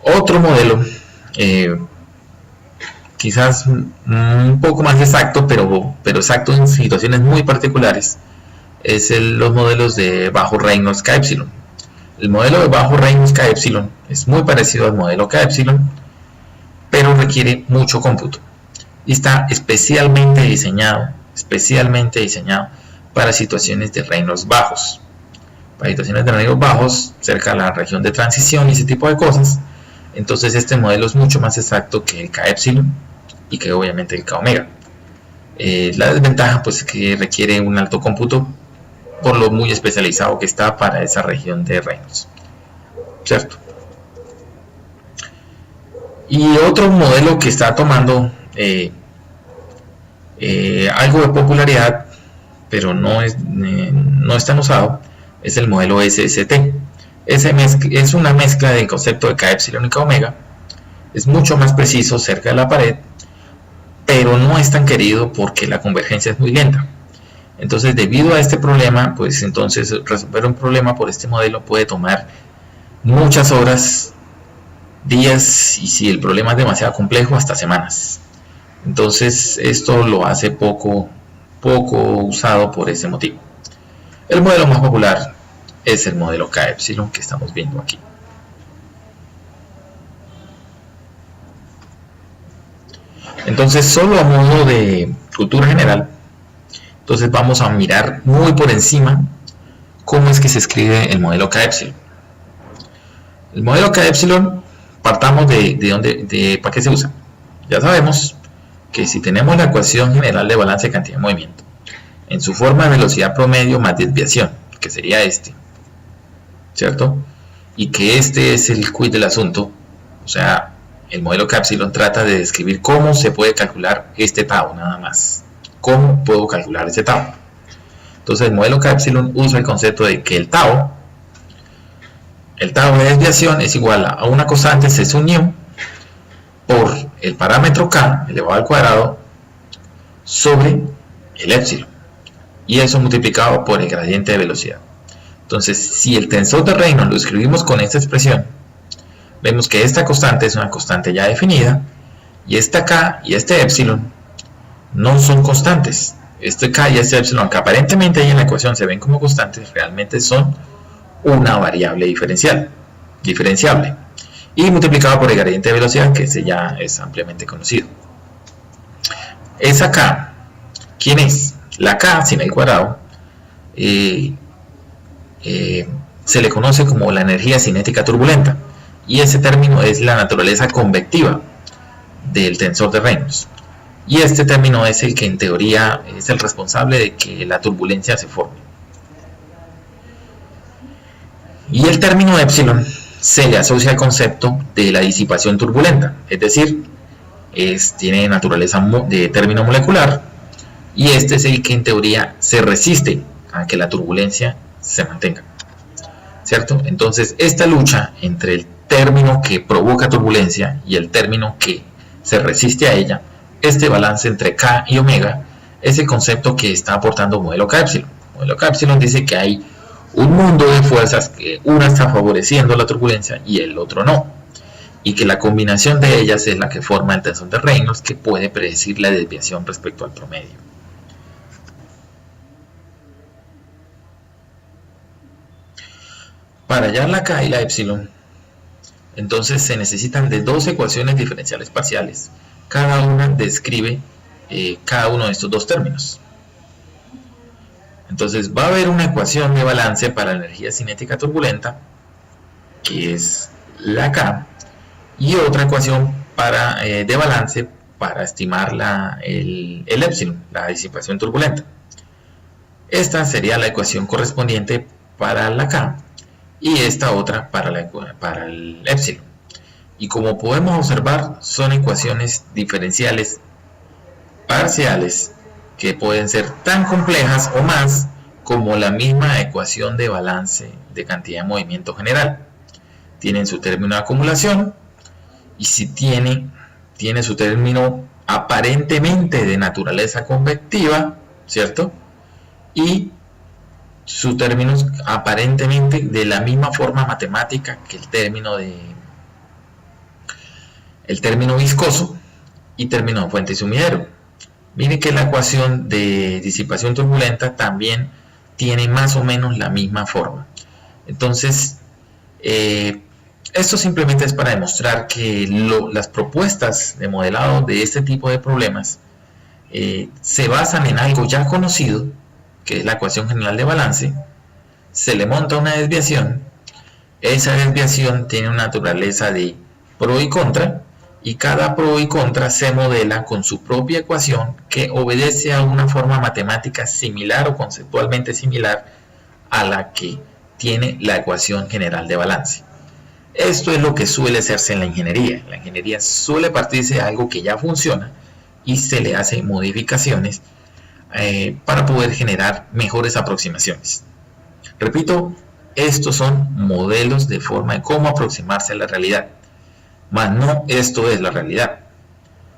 Otro modelo quizás un poco más exacto, pero exacto en situaciones muy particulares, es los modelos de bajo Reynolds K epsilon. El modelo de bajo Reynolds K epsilon es muy parecido al modelo K epsilon, pero requiere mucho cómputo y está especialmente diseñado para situaciones de Reynolds bajos. Para situaciones de Reynolds bajos, cerca de la región de transición y ese tipo de cosas, entonces este modelo es mucho más exacto que el K epsilon y que obviamente el K omega. La desventaja pues es que requiere un alto cómputo por lo muy especializado que está para esa región de Reynolds, ¿cierto? Y otro modelo que está tomando algo de popularidad, pero no es tan usado, es el modelo SST. Es una mezcla del concepto de K epsilon y K omega. Es mucho más preciso cerca de la pared, pero no es tan querido porque la convergencia es muy lenta. Entonces, debido a este problema, pues entonces resolver un problema por este modelo puede tomar muchas horas, días, y si el problema es demasiado complejo, hasta semanas. Entonces, esto lo hace poco usado por ese motivo. El modelo más popular es el modelo K epsilon que estamos viendo aquí. Entonces, solo a modo de cultura general, entonces vamos a mirar muy por encima cómo es que se escribe el modelo K epsilon. El modelo K epsilon, partamos de para qué se usa. Ya sabemos que si tenemos la ecuación general de balance de cantidad de movimiento en su forma de velocidad promedio más desviación, que sería este, ¿cierto? Y que este es el quid del asunto, o sea, el modelo K epsilon trata de describir cómo se puede calcular este tau nada más. ¿Cómo puedo calcular ese tau? Entonces el modelo K epsilon usa el concepto de que el tau de desviación es igual a una constante C sub nu por el parámetro K elevado al cuadrado sobre el epsilon, y eso multiplicado por el gradiente de velocidad. Entonces, si el tensor de Reynolds lo escribimos con esta expresión, vemos que esta constante es una constante ya definida, y esta K y este epsilon no son constantes. Este K y este epsilon, que aparentemente ahí en la ecuación se ven como constantes, realmente son una variable diferenciable, y multiplicado por el gradiente de velocidad, que ese ya es ampliamente conocido. Esa K, ¿quién es? La K sin el cuadrado se le conoce como la energía cinética turbulenta, y ese término es la naturaleza convectiva del tensor de Reynolds, y este término es el que en teoría es el responsable de que la turbulencia se forme. Y el término epsilon se le asocia al concepto de la disipación turbulenta, es decir, tiene naturaleza de término molecular, y este es el que en teoría se resiste a que la turbulencia se mantenga, ¿cierto? Entonces, esta lucha entre el término que provoca turbulencia y el término que se resiste a ella, este balance entre K y omega, es el concepto que está aportando modelo K epsilon. Modelo K epsilon dice que hay un mundo de fuerzas que una está favoreciendo la turbulencia y el otro no, y que la combinación de ellas es la que forma el tensor de Reynolds, que puede predecir la desviación respecto al promedio. Para hallar la K y la epsilon, entonces se necesitan de dos ecuaciones diferenciales parciales. Cada una describe cada uno de estos dos términos. Entonces va a haber una ecuación de balance para la energía cinética turbulenta, que es la K, y otra ecuación de balance para estimar el epsilon, la disipación turbulenta. Esta sería la ecuación correspondiente para la K y esta otra para el epsilon. Y como podemos observar, son ecuaciones diferenciales parciales que pueden ser tan complejas o más como la misma ecuación de balance de cantidad de movimiento general. Tienen su término de acumulación, y si tiene su término aparentemente de naturaleza convectiva, ¿cierto? Y su término aparentemente de la misma forma matemática que el término viscoso y término de fuente y sumidero. Miren que la ecuación de disipación turbulenta también tiene más o menos la misma forma. Entonces, esto simplemente es para demostrar que las propuestas de modelado de este tipo de problemas se basan en algo ya conocido, que es la ecuación general de balance. Se le monta una desviación. Esa desviación tiene una naturaleza de pro y contra, y cada pro y contra se modela con su propia ecuación que obedece a una forma matemática similar o conceptualmente similar a la que tiene la ecuación general de balance. Esto es lo que suele hacerse en la ingeniería. La ingeniería suele partirse de algo que ya funciona y se le hace modificaciones para poder generar mejores aproximaciones. Repito, estos son modelos de forma de cómo aproximarse a la realidad. Más no esto es la realidad,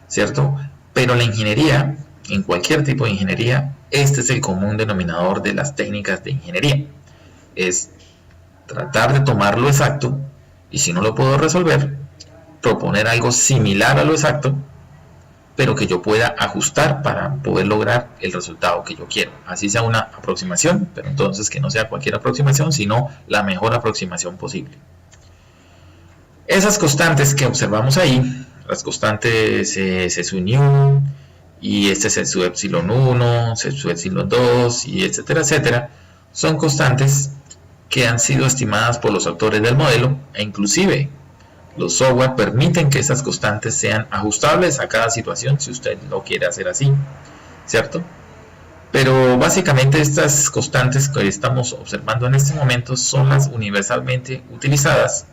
¿cierto? Pero la ingeniería, en cualquier tipo de ingeniería, este es el común denominador de las técnicas de ingeniería. Es tratar de tomar lo exacto, y si no lo puedo resolver, proponer algo similar a lo exacto, pero que yo pueda ajustar para poder lograr el resultado que yo quiero. Así sea una aproximación, pero entonces que no sea cualquier aproximación, sino la mejor aproximación posible. Esas constantes que observamos ahí, las constantes su nu, y este es su epsilon 1, su epsilon 2, y etcétera, etcétera, son constantes que han sido estimadas por los autores del modelo, e inclusive los software permiten que esas constantes sean ajustables a cada situación si usted lo quiere hacer así, ¿cierto? Pero básicamente estas constantes que estamos observando en este momento son las universalmente utilizadas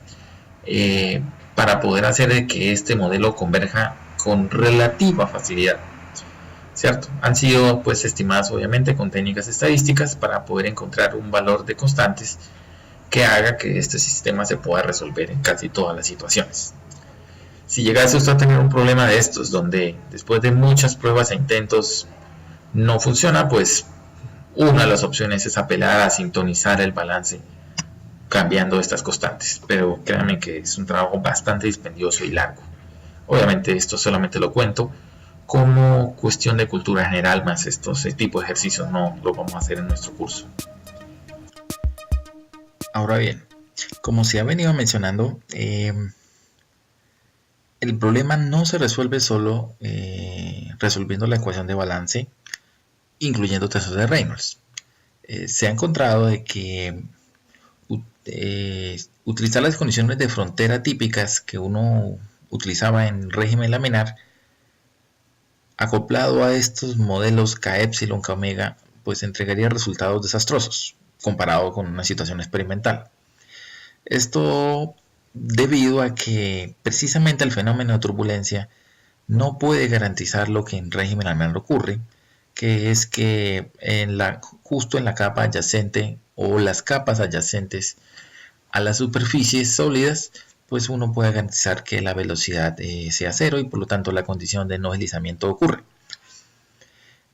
para poder hacer que este modelo converja con relativa facilidad, ¿cierto? Han sido pues estimadas obviamente con técnicas estadísticas para poder encontrar un valor de constantes que haga que este sistema se pueda resolver en casi todas las situaciones. Si llegase usted a tener un problema de estos donde después de muchas pruebas e intentos no funciona, pues una de las opciones es apelar a sintonizar el balance cambiando estas constantes, pero créanme que es un trabajo bastante dispendioso y largo. Obviamente esto solamente lo cuento como cuestión de cultura general, más este tipo de ejercicios no lo vamos a hacer en nuestro curso. Ahora bien, como se ha venido mencionando, el problema no se resuelve solo resolviendo la ecuación de balance, incluyendo tensor de Reynolds. Se ha encontrado de que utilizar las condiciones de frontera típicas que uno utilizaba en régimen laminar, acoplado a estos modelos K epsilon, K omega, pues entregaría resultados desastrosos comparado con una situación experimental. Esto debido a que precisamente el fenómeno de turbulencia no puede garantizar lo que en régimen laminar ocurre, que es que justo en la capa adyacente o las capas adyacentes a las superficies sólidas, pues uno puede garantizar que la velocidad sea cero y por lo tanto la condición de no deslizamiento ocurre.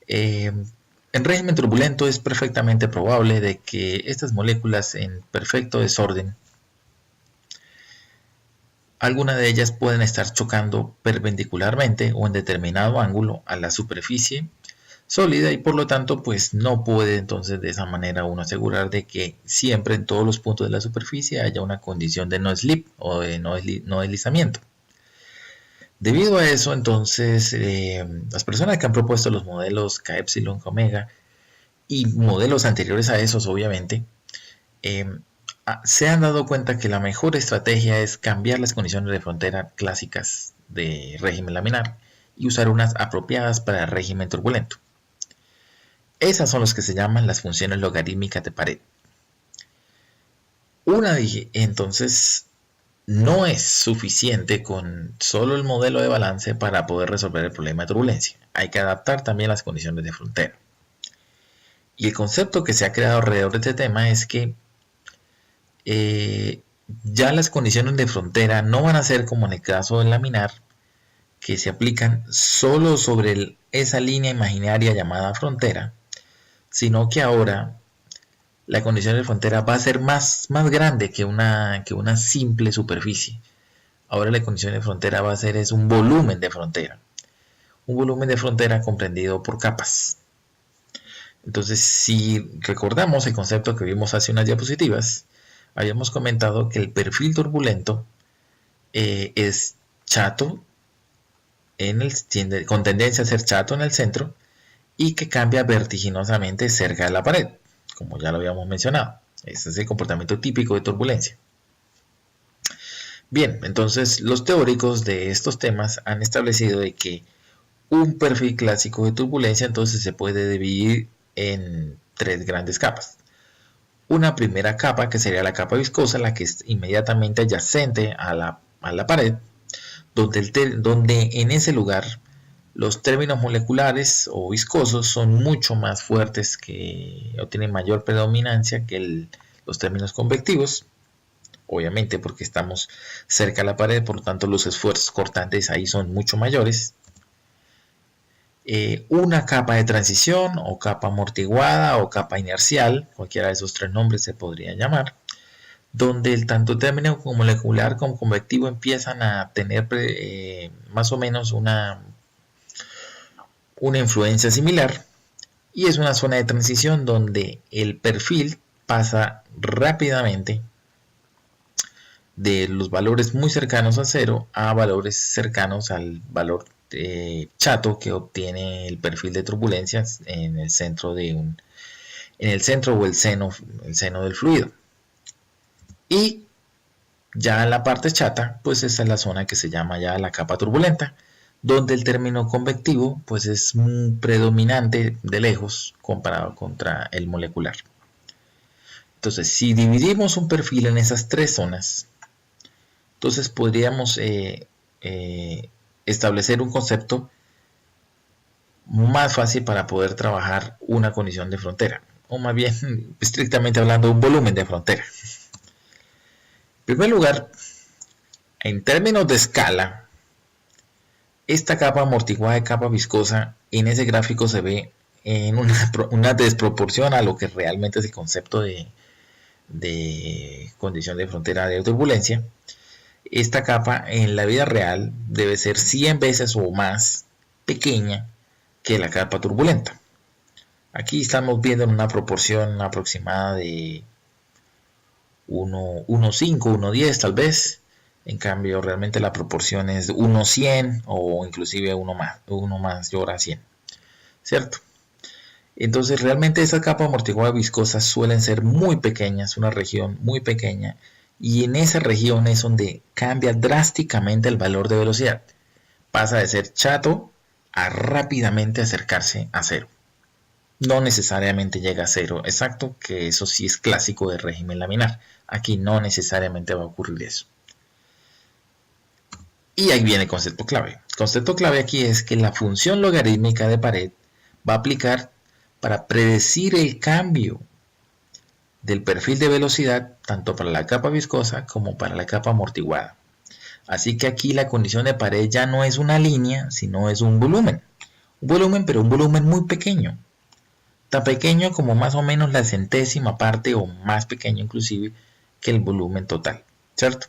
En régimen turbulento es perfectamente probable de que estas moléculas en perfecto desorden, algunas de ellas pueden estar chocando perpendicularmente o en determinado ángulo a la superficie sólida y por lo tanto pues no puede entonces de esa manera uno asegurar de que siempre en todos los puntos de la superficie haya una condición de no slip o de no deslizamiento. Debido a eso entonces las personas que han propuesto los modelos K epsilon, K omega y modelos anteriores a esos obviamente se han dado cuenta que la mejor estrategia es cambiar las condiciones de frontera clásicas de régimen laminar y usar unas apropiadas para régimen turbulento. Esas son las que se llaman las funciones logarítmicas de pared. Entonces, no es suficiente con solo el modelo de balance para poder resolver el problema de turbulencia. Hay que adaptar también las condiciones de frontera. Y el concepto que se ha creado alrededor de este tema es que ya las condiciones de frontera no van a ser como en el caso del laminar, que se aplican solo sobre esa línea imaginaria llamada frontera, sino que ahora la condición de frontera va a ser más grande que una simple superficie. Ahora la condición de frontera va a ser un volumen de frontera. Un volumen de frontera comprendido por capas. Entonces, si recordamos el concepto que vimos hace unas diapositivas, habíamos comentado que el perfil turbulento es chato, con tendencia a ser chato en el centro, y que cambia vertiginosamente cerca de la pared, como ya lo habíamos mencionado. Ese es el comportamiento típico de turbulencia. Bien, entonces los teóricos de estos temas han establecido de que un perfil clásico de turbulencia entonces se puede dividir en tres grandes capas. Una primera capa que sería la capa viscosa, la que es inmediatamente adyacente a la pared, donde en ese lugar los términos moleculares o viscosos son mucho más fuertes o tienen mayor predominancia que los términos convectivos, obviamente porque estamos cerca de la pared, por lo tanto los esfuerzos cortantes ahí son mucho mayores. Una capa de transición o capa amortiguada o capa inercial, cualquiera de esos tres nombres se podría llamar, donde tanto término molecular como convectivo empiezan a tener más o menos una influencia similar, y es una zona de transición donde el perfil pasa rápidamente de los valores muy cercanos a cero a valores cercanos al valor chato que obtiene el perfil de turbulencias en el centro o el seno del fluido. Y ya en la parte chata, pues esa es la zona que se llama ya la capa turbulenta, donde el término convectivo pues es predominante de lejos comparado contra el molecular. Entonces, si dividimos un perfil en esas tres zonas, entonces podríamos establecer un concepto más fácil para poder trabajar una condición de frontera, o más bien, estrictamente hablando, un volumen de frontera. En primer lugar, en términos de escala, esta capa amortiguada de capa viscosa en ese gráfico se ve en una desproporción a lo que realmente es el concepto de condición de frontera de turbulencia. Esta capa en la vida real debe ser 100 veces o más pequeña que la capa turbulenta. Aquí estamos viendo en una proporción aproximada de 1,5, 1,10 tal vez. En cambio, realmente la proporción es 1,100 o inclusive 1 mayor a 100, ¿cierto? Entonces, realmente esas capas amortiguadas viscosas suelen ser muy pequeñas, una región muy pequeña, y en esa región es donde cambia drásticamente el valor de velocidad. Pasa de ser chato a rápidamente acercarse a cero. No necesariamente llega a cero exacto, que eso sí es clásico del régimen laminar. Aquí no necesariamente va a ocurrir eso. Y ahí viene el concepto clave. El concepto clave aquí es que la función logarítmica de pared va a aplicar para predecir el cambio del perfil de velocidad tanto para la capa viscosa como para la capa amortiguada. Así que aquí la condición de pared ya no es una línea, sino es un volumen. Un volumen, pero un volumen muy pequeño. Tan pequeño como más o menos la centésima parte o más pequeño inclusive que el volumen total, ¿cierto?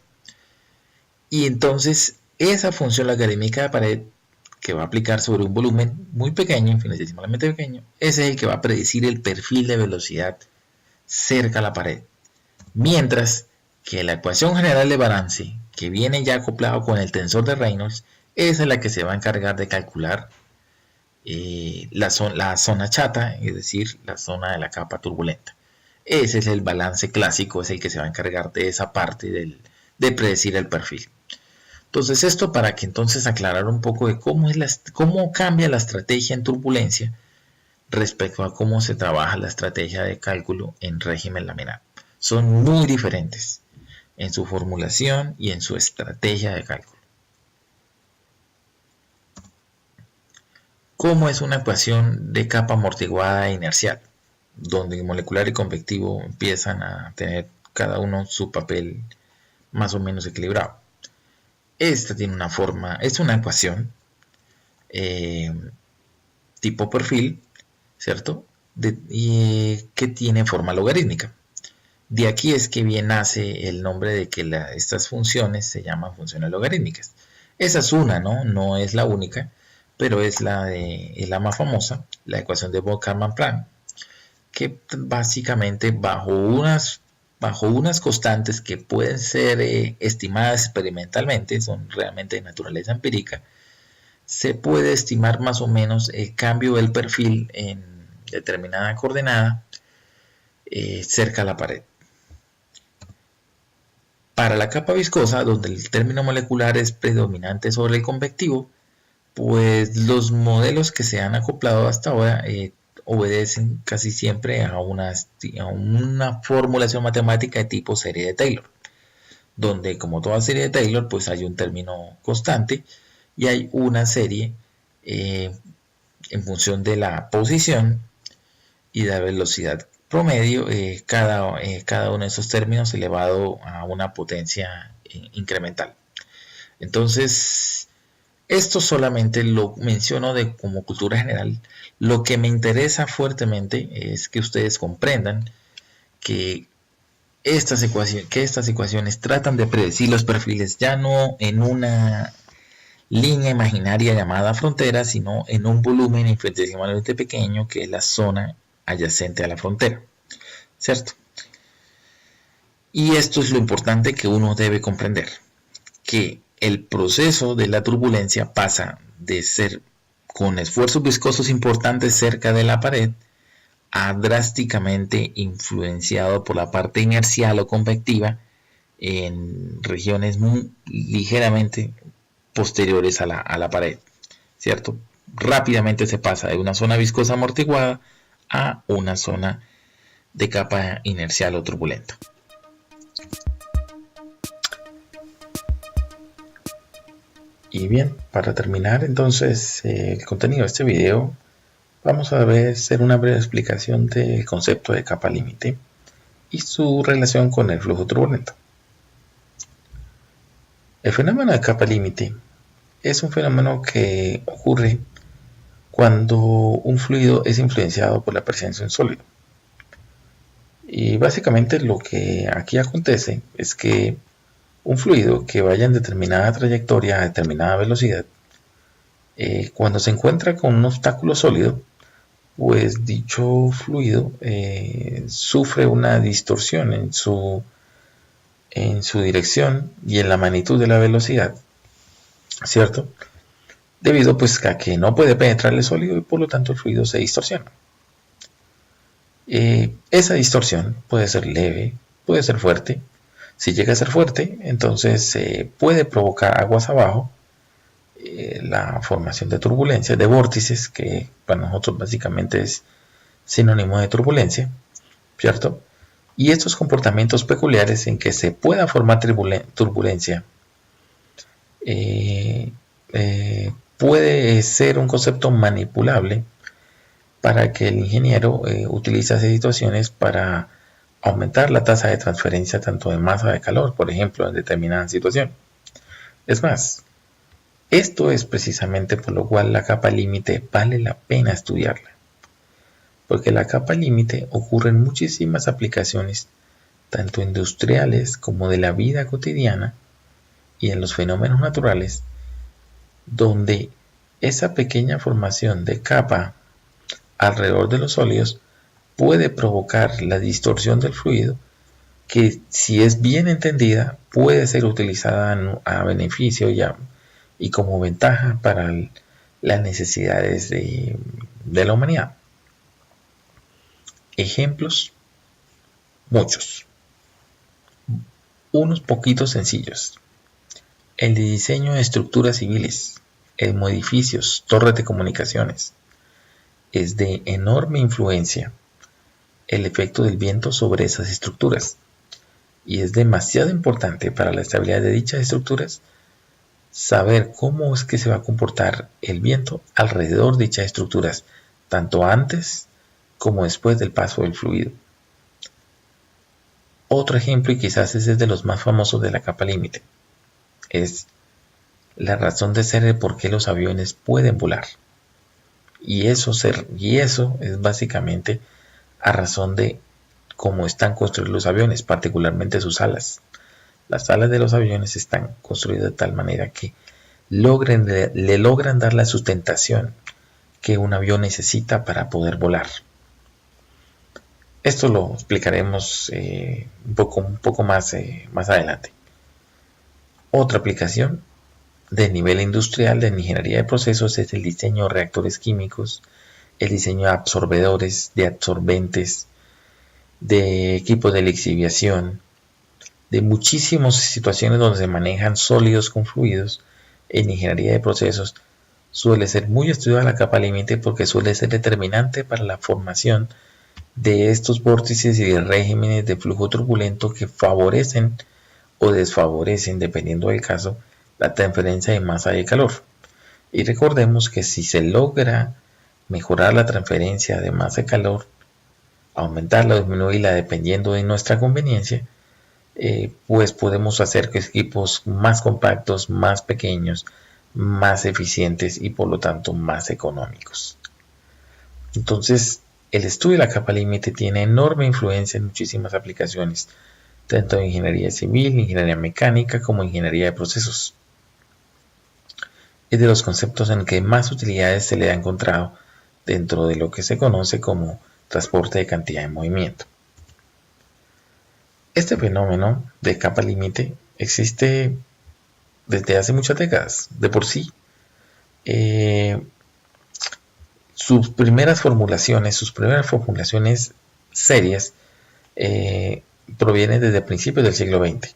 Y entonces esa función logarítmica de pared que va a aplicar sobre un volumen muy pequeño, infinitesimalmente pequeño, ese es el que va a predecir el perfil de velocidad cerca a la pared. Mientras que la ecuación general de balance, que viene ya acoplado con el tensor de Reynolds, esa es la que se va a encargar de calcular la zona chata, es decir, la zona de la capa turbulenta. Ese es el balance clásico, es el que se va a encargar de esa parte de predecir el perfil. Entonces esto para que entonces aclarar un poco de cómo cambia la estrategia en turbulencia respecto a cómo se trabaja la estrategia de cálculo en régimen laminar. Son muy diferentes en su formulación y en su estrategia de cálculo. ¿Cómo es una ecuación de capa amortiguada e inercial? Donde molecular y convectivo empiezan a tener cada uno su papel más o menos equilibrado. Esta tiene una forma, es una ecuación tipo perfil, ¿cierto? Que tiene forma logarítmica. De aquí es que bien nace el nombre de que estas funciones se llaman funciones logarítmicas. Esa es una, ¿no? No es la única, pero es la más famosa, la ecuación de Bohr-Karman-Plan, que básicamente bajo unas constantes que pueden ser estimadas experimentalmente, son realmente de naturaleza empírica, se puede estimar más o menos el cambio del perfil en determinada coordenada cerca a la pared. Para la capa viscosa, donde el término molecular es predominante sobre el convectivo, pues los modelos que se han acoplado hasta ahora obedecen casi siempre a una formulación matemática de tipo serie de Taylor, donde como toda serie de Taylor pues hay un término constante y hay una serie en función de la posición y de la velocidad promedio, cada uno de esos términos elevado a una potencia incremental. Entonces, esto solamente lo menciono como cultura general. Lo que me interesa fuertemente es que ustedes comprendan que estas ecuaciones tratan de predecir los perfiles ya no en una línea imaginaria llamada frontera, sino en un volumen infinitesimalmente pequeño que es la zona adyacente a la frontera, ¿cierto? Y esto es lo importante que uno debe comprender, que el proceso de la turbulencia pasa de ser con esfuerzos viscosos importantes cerca de la pared a drásticamente influenciado por la parte inercial o convectiva en regiones ligeramente posteriores a la pared, ¿cierto? Rápidamente se pasa de una zona viscosa amortiguada a una zona de capa inercial o turbulenta. Y bien, para terminar entonces el contenido de este video, vamos a hacer una breve explicación del concepto de capa límite y su relación con el flujo turbulento. El fenómeno de capa límite es un fenómeno que ocurre cuando un fluido es influenciado por la presencia de un sólido. Y básicamente lo que aquí acontece es que un fluido que vaya en determinada trayectoria a determinada velocidad, cuando se encuentra con un obstáculo sólido, pues dicho fluido sufre una distorsión en su dirección y en la magnitud de la velocidad, ¿cierto? Debido pues a que no puede penetrar el sólido y por lo tanto el fluido se distorsiona. Esa distorsión puede ser leve, puede ser fuerte. Si llega a ser fuerte, entonces puede provocar aguas abajo, la formación de turbulencias, de vórtices, que para nosotros básicamente es sinónimo de turbulencia, ¿cierto? Y estos comportamientos peculiares en que se pueda formar turbulencia puede ser un concepto manipulable para que el ingeniero utilice esas situaciones para aumentar la tasa de transferencia tanto de masa de calor, por ejemplo, en determinada situación. Es más, esto es precisamente por lo cual la capa límite vale la pena estudiarla, porque la capa límite ocurre en muchísimas aplicaciones, tanto industriales como de la vida cotidiana y en los fenómenos naturales, donde esa pequeña formación de capa alrededor de los sólidos puede provocar la distorsión del fluido que, si es bien entendida, puede ser utilizada a beneficio y como ventaja para las necesidades de la humanidad. Ejemplos, muchos. Unos poquitos sencillos. El de diseño de estructuras civiles, el de edificios, torres de comunicaciones. Es de enorme influencia el efecto del viento sobre esas estructuras, y es demasiado importante para la estabilidad de dichas estructuras saber cómo es que se va a comportar el viento alrededor de dichas estructuras, tanto antes como después del paso del fluido. Otro ejemplo, y quizás ese es de los más famosos de la capa límite, es la razón de ser de por qué los aviones pueden volar. Y eso es básicamente a razón de cómo están construidos los aviones, particularmente sus alas. Las alas de los aviones están construidas de tal manera que le logran dar la sustentación que un avión necesita para poder volar. Esto lo explicaremos un poco más adelante. Otra aplicación de nivel industrial de ingeniería de procesos es el diseño de reactores químicos, el diseño de absorbedores, de absorbentes, de equipos de lixiviación, de muchísimas situaciones donde se manejan sólidos con fluidos. En ingeniería de procesos suele ser muy estudiada la capa límite porque suele ser determinante para la formación de estos vórtices y de regímenes de flujo turbulento que favorecen o desfavorecen, dependiendo del caso, la transferencia de masa de calor. Y recordemos que si se logra mejorar la transferencia de masa de calor, aumentarla o disminuirla dependiendo de nuestra conveniencia, pues podemos hacer que equipos más compactos, más pequeños, más eficientes y por lo tanto más económicos. Entonces, el estudio de la capa límite tiene enorme influencia en muchísimas aplicaciones, tanto en ingeniería civil, ingeniería mecánica como ingeniería de procesos. Es de los conceptos en que más utilidades se le ha encontrado dentro de lo que se conoce como transporte de cantidad de movimiento. Este fenómeno de capa límite existe desde hace muchas décadas, de por sí. Sus primeras formulaciones serias provienen desde principios del siglo XX.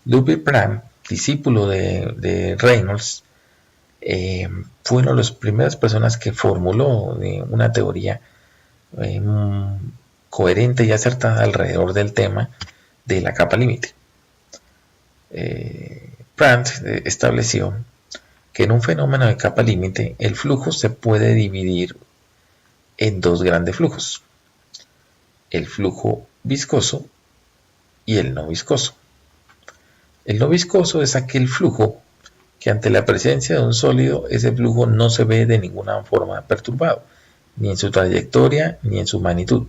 Ludwig Prandtl, discípulo de Reynolds, fue una de las primeras personas que formuló una teoría coherente y acertada alrededor del tema de la capa límite. Prandtl estableció que en un fenómeno de capa límite el flujo se puede dividir en dos grandes flujos: el flujo viscoso y el no viscoso. El no viscoso es aquel flujo que ante la presencia de un sólido, ese flujo no se ve de ninguna forma perturbado, ni en su trayectoria ni en su magnitud.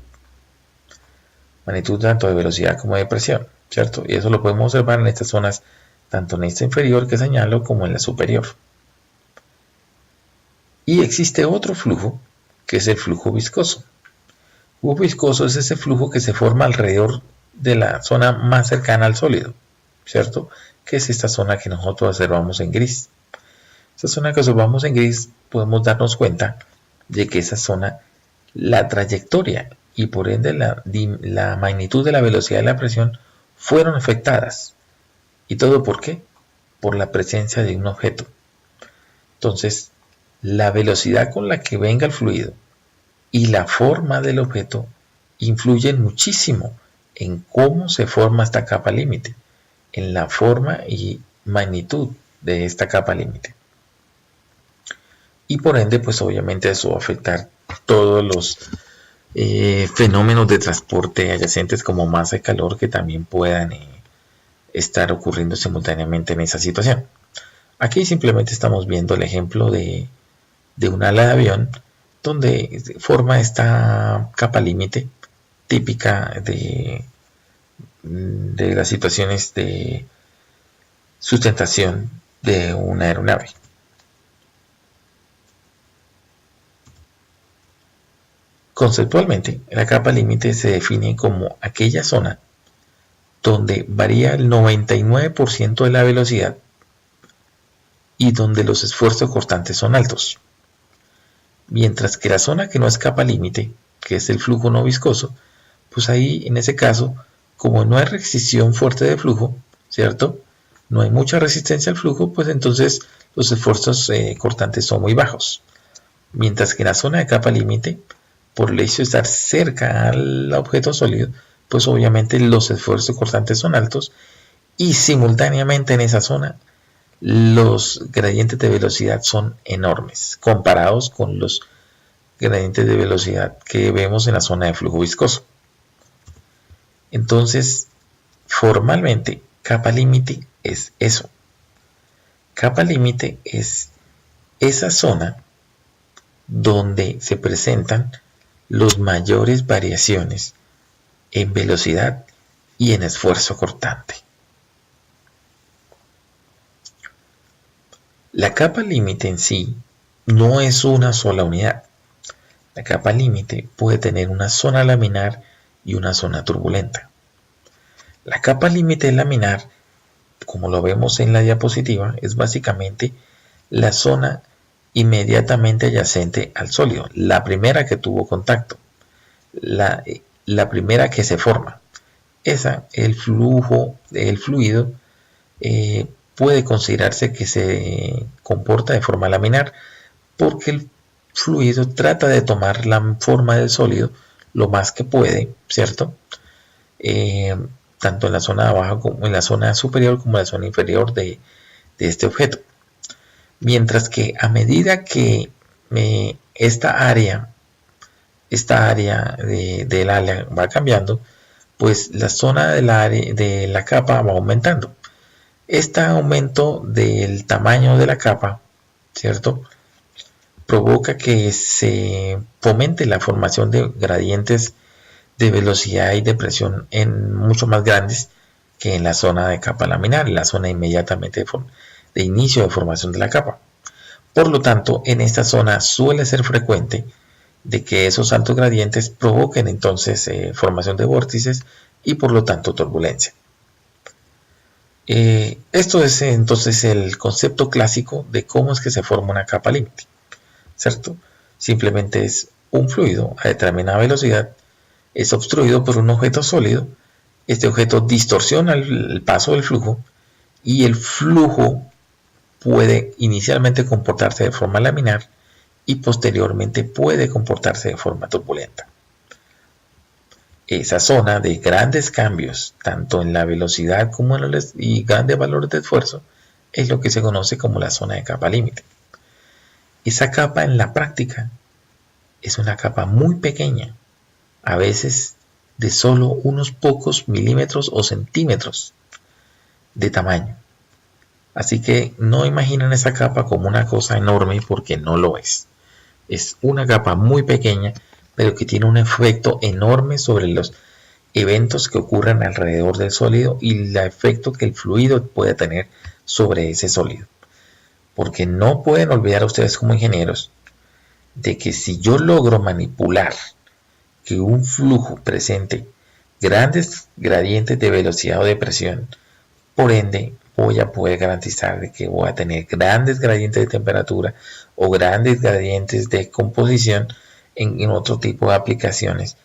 Magnitud tanto de velocidad como de presión, ¿cierto? Y eso lo podemos observar en estas zonas, tanto en esta inferior que señalo como en la superior. Y existe otro flujo, que es el flujo viscoso. El flujo viscoso es ese flujo que se forma alrededor de la zona más cercana al sólido, ¿cierto? Que es esta zona que nosotros observamos en gris. Esta zona que observamos en gris, podemos darnos cuenta de que esa zona, la trayectoria y por ende la magnitud de la velocidad de la presión fueron afectadas. ¿Y todo por qué? Por la presencia de un objeto. Entonces, la velocidad con la que venga el fluido y la forma del objeto influyen muchísimo en cómo se forma esta capa límite, en la forma y magnitud de esta capa límite. Y por ende, pues obviamente eso va a afectar todos los fenómenos de transporte adyacentes como masa y calor que también puedan estar ocurriendo simultáneamente en esa situación. Aquí simplemente estamos viendo el ejemplo de un ala de avión donde forma esta capa límite típica de las situaciones de sustentación de una aeronave. Conceptualmente, la capa límite se define como aquella zona donde varía el 99% de la velocidad y donde los esfuerzos cortantes son altos. Mientras que la zona que no es capa límite, que es el flujo no viscoso, pues ahí en ese caso, como no hay restricción fuerte de flujo, ¿cierto? No hay mucha resistencia al flujo, pues entonces los esfuerzos cortantes son muy bajos. Mientras que en la zona de capa límite, por el hecho de estar cerca al objeto sólido, pues obviamente los esfuerzos cortantes son altos y simultáneamente en esa zona los gradientes de velocidad son enormes comparados con los gradientes de velocidad que vemos en la zona de flujo viscoso. Entonces, formalmente, capa límite es eso. Capa límite es esa zona donde se presentan las mayores variaciones en velocidad y en esfuerzo cortante. La capa límite en sí no es una sola unidad. La capa límite puede tener una zona laminar y una zona turbulenta. La capa límite laminar, como lo vemos en la diapositiva, es básicamente la zona inmediatamente adyacente al sólido, la primera que tuvo contacto, la primera que se forma. El fluido puede considerarse que se comporta de forma laminar porque el fluido trata de tomar la forma del sólido lo más que puede, ¿cierto? Tanto en la zona baja como en la zona superior como en la zona inferior de este objeto. Mientras que a medida que esta área del área va cambiando, pues la zona de la capa va aumentando. Este aumento del tamaño de la capa, ¿cierto?, provoca que se fomente la formación de gradientes de velocidad y de presión mucho más grandes que en la zona de capa laminar, en la zona inmediatamente de inicio de formación de la capa. Por lo tanto, en esta zona suele ser frecuente de que esos altos gradientes provoquen entonces formación de vórtices y por lo tanto turbulencia. Esto es entonces el concepto clásico de cómo es que se forma una capa límite, ¿cierto? Simplemente es un fluido a determinada velocidad, es obstruido por un objeto sólido, este objeto distorsiona el paso del flujo y el flujo puede inicialmente comportarse de forma laminar y posteriormente puede comportarse de forma turbulenta. Esa zona de grandes cambios, tanto en la velocidad como y grandes valores de esfuerzo, es lo que se conoce como la zona de capa límite. Esa capa en la práctica es una capa muy pequeña, a veces de solo unos pocos milímetros o centímetros de tamaño. Así que no imaginen esa capa como una cosa enorme porque no lo es. Es una capa muy pequeña, pero que tiene un efecto enorme sobre los eventos que ocurren alrededor del sólido y el efecto que el fluido puede tener sobre ese sólido. Porque no pueden olvidar ustedes como ingenieros de que si yo logro manipular que un flujo presente grandes gradientes de velocidad o de presión, por ende voy a poder garantizar de que voy a tener grandes gradientes de temperatura o grandes gradientes de composición en otro tipo de aplicaciones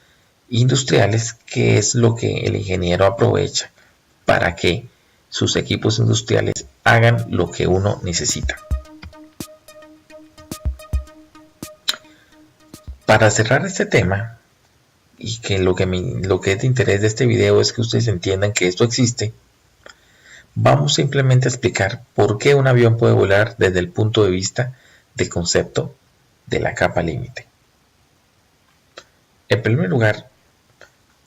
industriales, que es lo que el ingeniero aprovecha para que sus equipos industriales hagan lo que uno necesita. Para cerrar este tema, y que lo que es de interés de este video es que ustedes entiendan que esto existe, vamos simplemente a explicar por qué un avión puede volar desde el punto de vista de concepto de la capa límite. En primer lugar,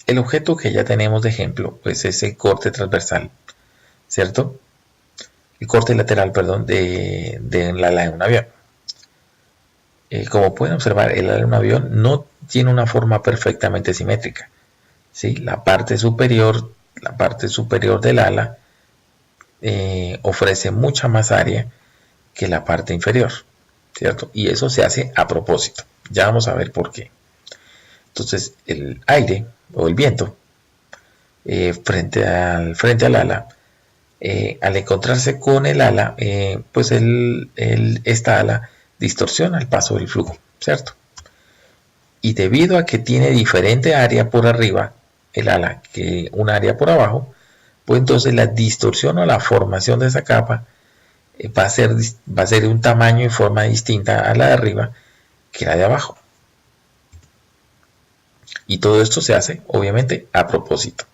el objeto que ya tenemos de ejemplo pues es el corte transversal, ¿cierto? El corte lateral, perdón, de la ala de un avión. Como pueden observar, el ala de un avión no tiene una forma perfectamente simétrica, ¿sí? La parte superior del ala ofrece mucha más área que la parte inferior, ¿cierto? Y eso se hace a propósito. Ya vamos a ver por qué. Entonces, el aire o el viento frente al ala, al encontrarse con el ala, pues esta ala distorsiona el paso del flujo, ¿cierto? Y debido a que tiene diferente área por arriba el ala que un área por abajo, pues entonces la distorsión o la formación de esa capa va a ser de un tamaño y forma distinta a la de arriba que la de abajo. Y todo esto se hace, obviamente, a propósito.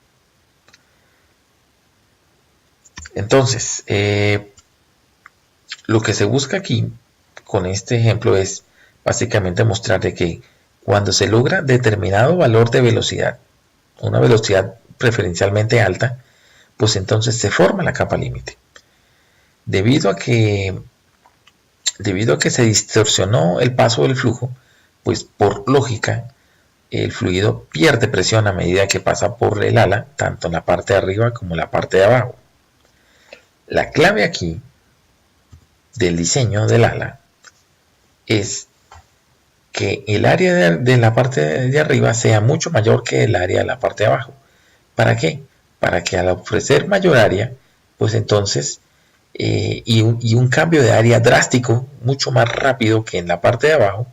Entonces, lo que se busca aquí, con este ejemplo, es básicamente mostrar de que cuando se logra determinado valor de velocidad, una velocidad preferencialmente alta, pues entonces se forma la capa límite. Debido a que se distorsionó el paso del flujo, pues por lógica, el fluido pierde presión a medida que pasa por el ala, tanto en la parte de arriba como en la parte de abajo. La clave aquí del diseño del ala es que el área de la parte de arriba sea mucho mayor que el área de la parte de abajo. ¿Para qué? Para que al ofrecer mayor área, pues entonces, y un cambio de área drástico, mucho más rápido que en la parte de abajo,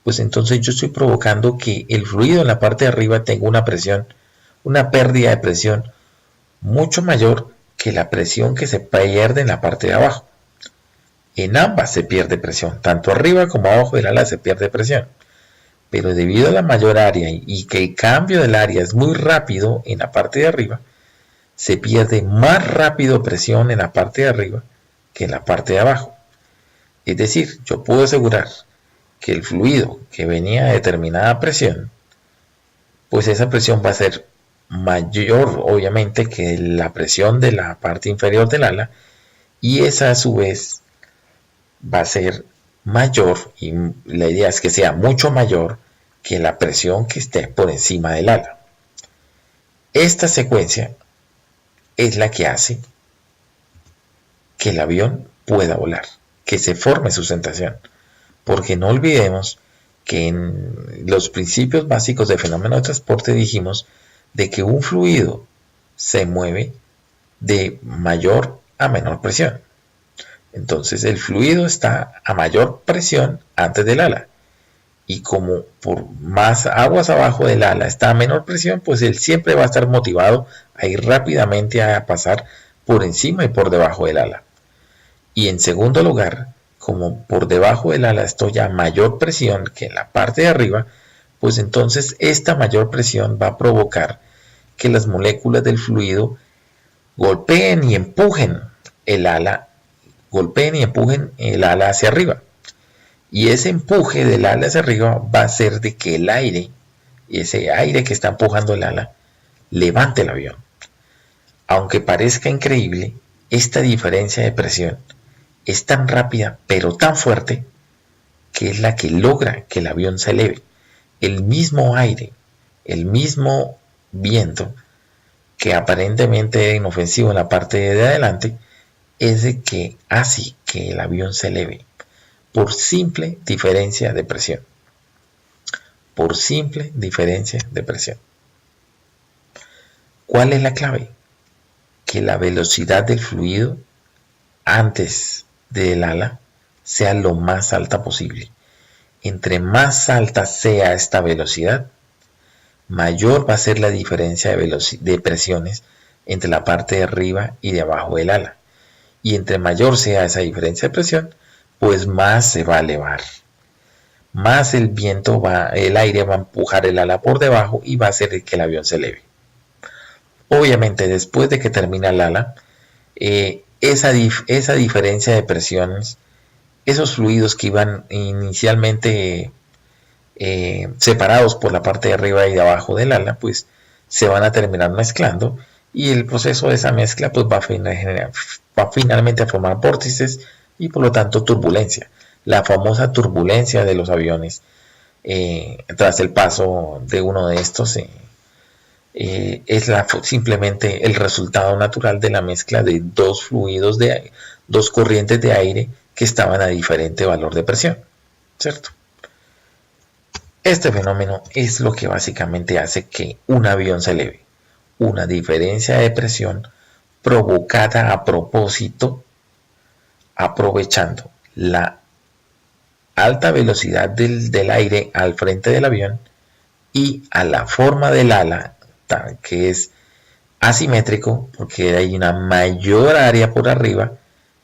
pues entonces yo estoy provocando que el fluido en la parte de arriba tenga una presión, una pérdida de presión mucho mayor que la presión que se pierde en la parte de abajo. En ambas se pierde presión, tanto arriba como abajo del ala se pierde presión. Pero debido a la mayor área y que el cambio del área es muy rápido en la parte de arriba, se pierde más rápido presión en la parte de arriba que en la parte de abajo. Es decir, yo puedo asegurar que el fluido que venía a determinada presión, pues esa presión va a ser mayor obviamente que la presión de la parte inferior del ala, y esa a su vez va a ser mayor, y la idea es que sea mucho mayor que la presión que esté por encima del ala. Esta secuencia es la que hace que el avión pueda volar, que se forme sustentación, porque no olvidemos que en los principios básicos del fenómeno de transporte dijimos de que un fluido se mueve de mayor a menor presión. Entonces el fluido está a mayor presión antes del ala, y como por más aguas abajo del ala está a menor presión, pues él siempre va a estar motivado a ir rápidamente a pasar por encima y por debajo del ala. Y en segundo lugar, como por debajo del ala estoy a mayor presión que en la parte de arriba, pues entonces esta mayor presión va a provocar que las moléculas del fluido golpeen y empujen el ala hacia arriba. Y ese empuje del ala hacia arriba va a hacer de que el aire, ese aire que está empujando el ala, levante el avión. Aunque parezca increíble, esta diferencia de presión es tan rápida pero tan fuerte que es la que logra que el avión se eleve. El mismo aire, el mismo viento que aparentemente es inofensivo en la parte de adelante, es el que hace que el avión se eleve por simple diferencia de presión. Por simple diferencia de presión. ¿Cuál es la clave? Que la velocidad del fluido antes del ala sea lo más alta posible. Entre más alta sea esta velocidad, mayor va a ser la diferencia de presiones entre la parte de arriba y de abajo del ala. Y entre mayor sea esa diferencia de presión, pues más se va a elevar. más el el aire va a empujar el ala por debajo y va a hacer que el avión se eleve. Obviamente, después de que termina el ala, esa diferencia de presiones, esos fluidos que iban inicialmente separados por la parte de arriba y de abajo del ala, pues se van a terminar mezclando, y el proceso de esa mezcla pues va finalmente a formar vórtices y por lo tanto turbulencia. La famosa turbulencia de los aviones tras el paso de uno de estos es simplemente el resultado natural de la mezcla de dos fluidos, dos corrientes de aire que estaban a diferente valor de presión, ¿cierto? Este fenómeno es lo que básicamente hace que un avión se eleve, una diferencia de presión provocada a propósito, aprovechando la alta velocidad del aire al frente del avión y a la forma del ala, que es asimétrico porque hay una mayor área por arriba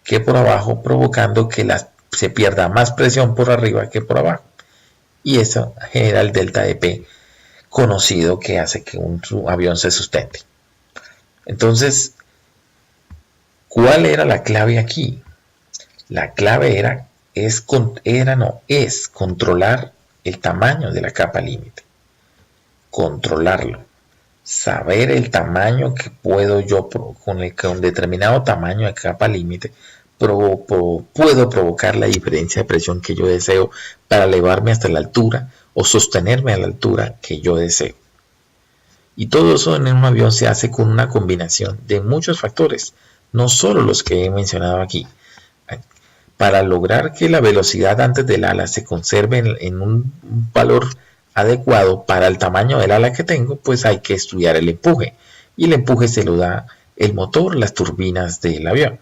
que por abajo, provocando que se pierda más presión por arriba que por abajo, y eso genera el delta de P conocido, que hace que un avión se sustente. Entonces, ¿cuál era la clave aquí? La clave es controlar el tamaño de la capa límite, controlarlo, saber el tamaño que puedo yo, con determinado tamaño de capa límite, puedo provocar la diferencia de presión que yo deseo para elevarme hasta la altura o sostenerme a la altura que yo deseo. Y todo eso en un avión se hace con una combinación de muchos factores, no solo los que he mencionado aquí. Para lograr que la velocidad antes del ala se conserve en un valor adecuado para el tamaño del ala que tengo, pues hay que estudiar el empuje. Y el empuje se lo da el motor, las turbinas del avión,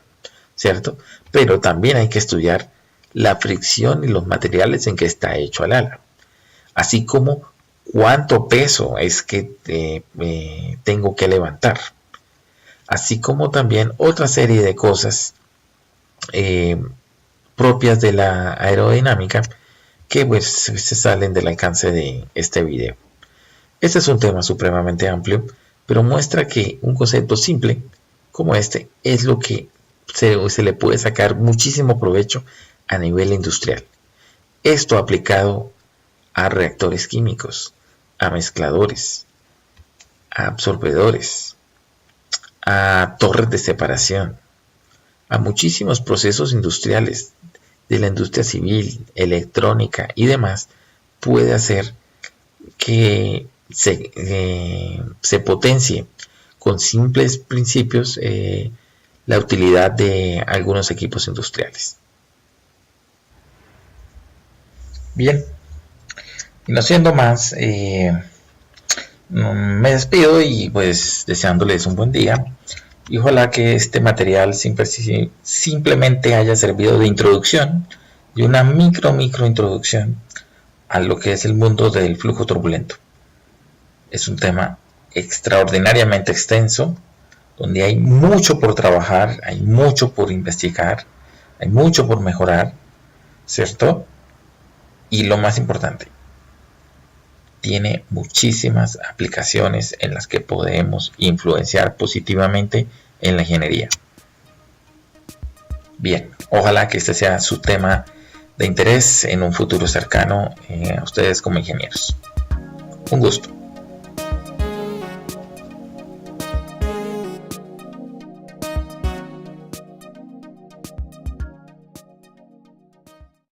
¿cierto? Pero también hay que estudiar la fricción y los materiales en que está hecho el ala, así como cuánto peso es que tengo que levantar, así como también otra serie de cosas propias de la aerodinámica que pues se salen del alcance de este video. Este es un tema supremamente amplio, pero muestra que un concepto simple como este es lo que se le puede sacar muchísimo provecho a nivel industrial. Esto aplicado a reactores químicos, a mezcladores, a absorbedores, a torres de separación, a muchísimos procesos industriales de la industria civil, electrónica y demás, puede hacer que se potencie con simples principios la utilidad de algunos equipos industriales. Bien, y no siendo más, me despido y pues deseándoles un buen día, y ojalá que este material simplemente haya servido de introducción, de una micro introducción a lo que es el mundo del flujo turbulento. Es un tema extraordinariamente extenso, donde hay mucho por trabajar, hay mucho por investigar, hay mucho por mejorar, ¿cierto? Y lo más importante, tiene muchísimas aplicaciones en las que podemos influenciar positivamente en la ingeniería. Bien, ojalá que este sea su tema de interés en un futuro cercano a ustedes como ingenieros. Un gusto.